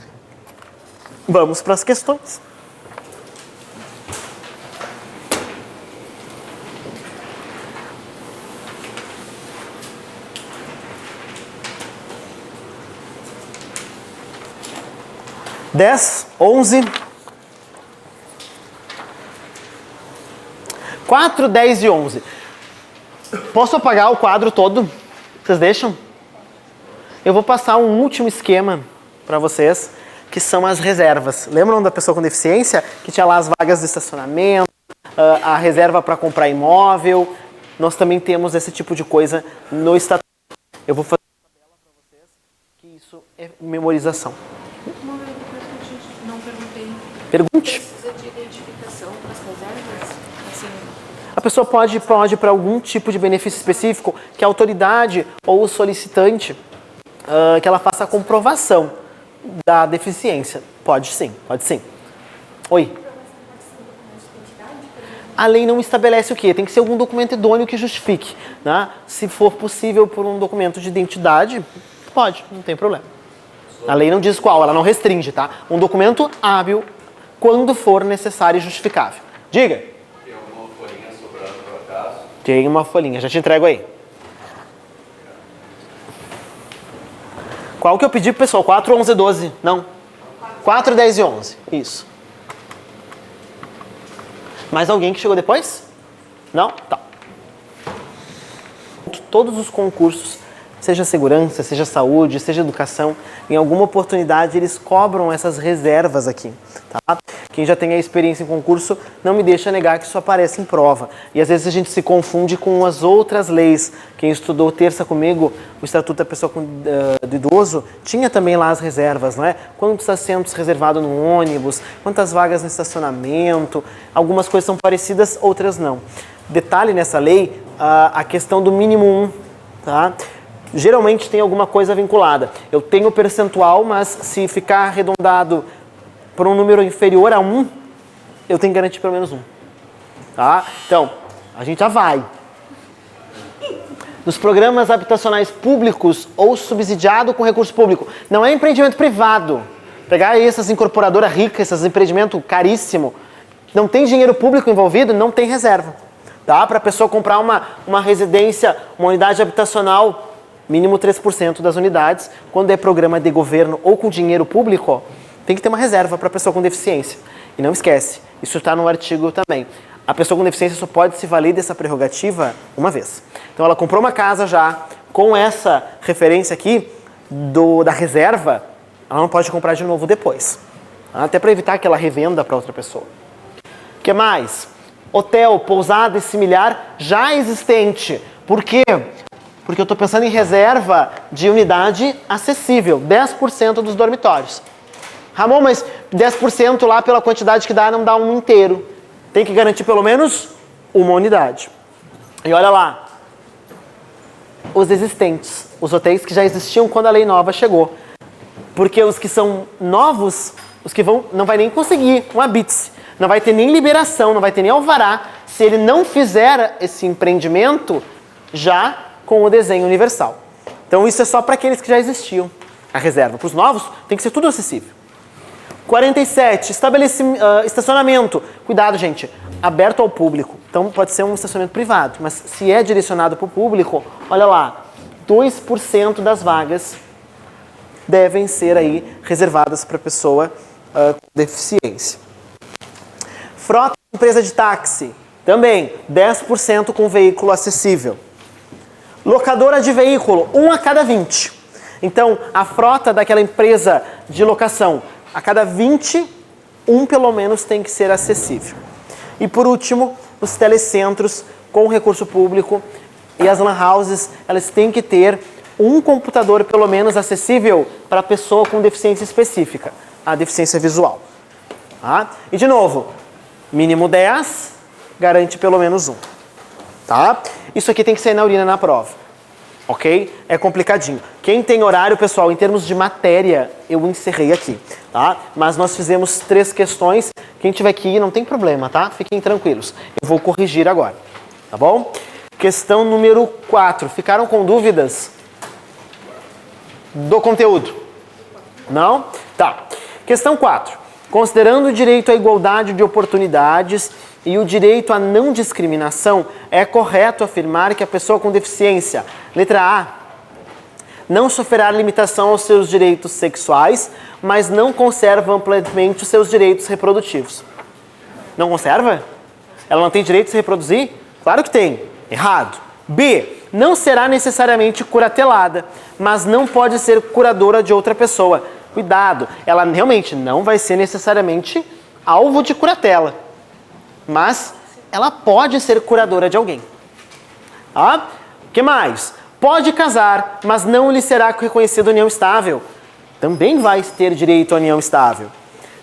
vamos para as questões. Dez, 11, 4, 10 e 11. Posso apagar o quadro todo? Vocês deixam? Eu vou passar um último esquema para vocês, que são as reservas. Lembram da pessoa com deficiência? Que tinha lá as vagas de estacionamento, a reserva para comprar imóvel. Nós também temos esse tipo de coisa no estatuto. Eu vou fazer uma tabela para vocês, que isso é memorização. Não perguntei. Pergunte. Precisa de identificação para as reservas? Assim... A pessoa pode para algum tipo de benefício específico, que a autoridade ou o solicitante, que ela faça a comprovação da deficiência. Pode sim, pode sim. Oi. a lei não estabelece o quê? Tem que ser algum documento idôneo que justifique, né? Se for possível por um documento de identidade, pode, não tem problema. A lei não diz qual, ela não restringe, tá? Um documento hábil quando for necessário e justificável. Diga.
Tem alguma folhinha sobrando por acaso?
Tem uma folhinha, já te entrego aí. Qual que eu pedi pro pessoal? 4, 11, 12? Não. 4, 10 e 11. Isso. Mais alguém que chegou depois? Não? Tá. Todos os concursos, seja segurança, seja saúde, seja educação, em alguma oportunidade eles cobram essas reservas aqui, tá? Quem já tem a experiência em concurso não me deixa negar que isso aparece em prova. E às vezes a gente se confunde com as outras leis. Quem estudou terça comigo, o Estatuto da Pessoa do Idoso, tinha também lá as reservas, não é? Quantos assentos reservados no ônibus, quantas vagas no estacionamento, algumas coisas são parecidas, outras não. Detalhe nessa lei, a questão do mínimo 1, tá? Geralmente tem alguma coisa vinculada. Eu tenho percentual, mas se ficar arredondado por um número inferior a 1, eu tenho que garantir pelo menos 1. Tá? Então, a gente já vai. Nos programas habitacionais públicos ou subsidiado com recurso público, não é empreendimento privado. Pegar aí essas incorporadoras ricas, esses empreendimentos caríssimos, não tem dinheiro público envolvido, não tem reserva. Tá? Para a pessoa comprar uma residência, uma unidade habitacional, mínimo 3% das unidades, quando é programa de governo ou com dinheiro público, tem que ter uma reserva para a pessoa com deficiência. E não esquece, isso está no artigo também. A pessoa com deficiência só pode se valer dessa prerrogativa uma vez. Então ela comprou uma casa já com essa referência aqui da reserva, ela não pode comprar de novo depois. Até para evitar que ela revenda para outra pessoa. O que mais? Hotel, pousada e similar já existente. Por quê? Porque eu estou pensando em reserva de unidade acessível, 10% dos dormitórios. Ramon, mas 10% lá pela quantidade que dá não dá um inteiro. Tem que garantir pelo menos uma unidade. E olha lá, os existentes, os hotéis que já existiam quando a lei nova chegou. Porque os que são novos, os que vão, não vai nem conseguir um habite-se, não vai ter nem liberação, não vai ter nem alvará, se ele não fizer esse empreendimento já com o desenho universal. Então isso é só para aqueles que já existiam, a reserva. Para os novos, tem que ser tudo acessível. 47, estacionamento. Cuidado, gente, aberto ao público. Então pode ser um estacionamento privado, mas se é direcionado para o público, olha lá, 2% das vagas devem ser aí reservadas para pessoa com deficiência. Frota de empresa de táxi, também 10% com veículo acessível. Locadora de veículo, 1 a cada 20. Então, a frota daquela empresa de locação, a cada 20, um pelo menos tem que ser acessível. E por último, os telecentros com recurso público e as lan houses, elas têm que ter um computador pelo menos acessível para a pessoa com deficiência específica, a deficiência visual. Tá? E de novo, mínimo 10, garante pelo menos 1. Tá? Isso aqui tem que sair na urina na prova. Ok? É complicadinho. Quem tem horário, pessoal, em termos de matéria, eu encerrei aqui. Tá? Mas nós fizemos 3 questões. Quem tiver que ir, não tem problema, tá? Fiquem tranquilos. Eu vou corrigir agora. Tá bom? Questão número 4. Ficaram com dúvidas do conteúdo? Não? Tá. Questão 4. Considerando o direito à igualdade de oportunidades e o direito à não discriminação, é correto afirmar que a pessoa com deficiência, letra A, não sofrerá limitação aos seus direitos sexuais, mas não conserva amplamente os seus direitos reprodutivos. Não conserva? Ela não tem direito de se reproduzir? Claro que tem. Errado. B, não será necessariamente curatelada, mas não pode ser curadora de outra pessoa. Cuidado, ela realmente não vai ser necessariamente alvo de curatela, mas ela pode ser curadora de alguém. Ah? O que mais? Pode casar, mas não lhe será reconhecida união estável. Também vai ter direito à união estável.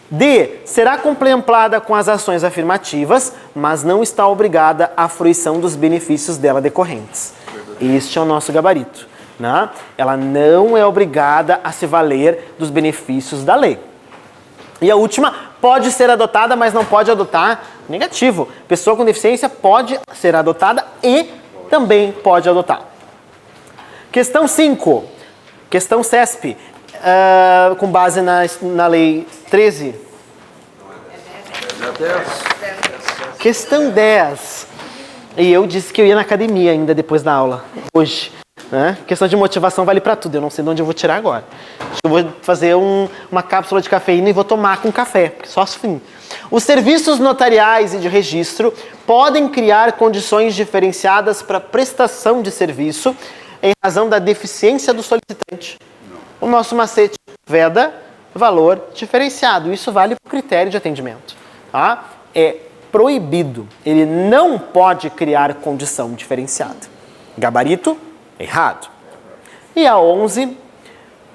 D, será contemplada com as ações afirmativas, mas não está obrigada à fruição dos benefícios dela decorrentes. Este é o nosso gabarito. Né? Ela não é obrigada a se valer dos benefícios da lei. E a última, pode ser adotada, mas não pode adotar Negativo. Pessoa com deficiência pode ser adotada e também pode adotar. Questão 5. Questão CESP. Com base na lei 13. Questão 10. E eu disse que eu ia na academia ainda depois da aula, hoje. Né? Questão de motivação vale para tudo, eu não sei de onde eu vou tirar agora. Acho que eu vou fazer uma cápsula de cafeína e vou tomar com café, porque só assim. Os serviços notariais e de registro podem criar condições diferenciadas para prestação de serviço em razão da deficiência do solicitante. O nosso macete veda valor diferenciado. Isso vale para o critério de atendimento. Tá? É proibido. Ele não pode criar condição diferenciada. Gabarito, errado. E a 11,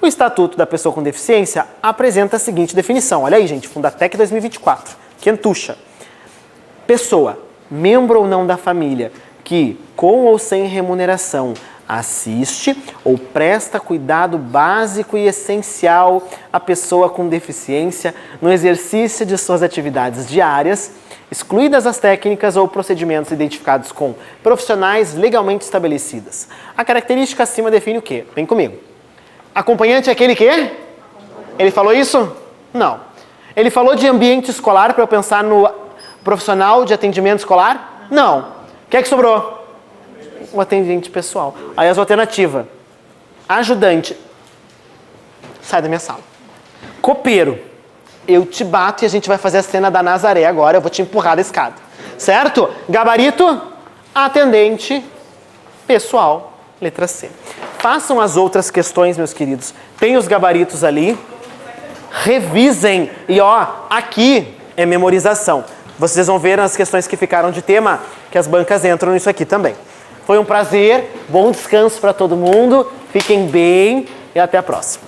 o Estatuto da Pessoa com Deficiência apresenta a seguinte definição. Olha aí, gente, Fundatec 2024. Quentucha. Pessoa, membro ou não da família, que, com ou sem remuneração, assiste ou presta cuidado básico e essencial à pessoa com deficiência no exercício de suas atividades diárias, excluídas as técnicas ou procedimentos identificados com profissionais legalmente estabelecidas. A característica acima define o quê? Vem comigo. Acompanhante é aquele que? Ele falou isso? Não. Ele falou de ambiente escolar para eu pensar no profissional de atendimento escolar? Não. O que é que sobrou? O atendente pessoal. Aí as alternativas. Ajudante. Sai da minha sala. Copeiro. Eu te bato e a gente vai fazer a cena da Nazaré agora. Eu vou te empurrar da escada. Certo? Gabarito. Atendente pessoal. Letra C. Façam as outras questões, meus queridos. Tem os gabaritos ali. Revisem. E ó, aqui é memorização. Vocês vão ver nas questões que ficaram de tema que as bancas entram nisso aqui também. Foi um prazer, bom descanso para todo mundo, fiquem bem e até a próxima.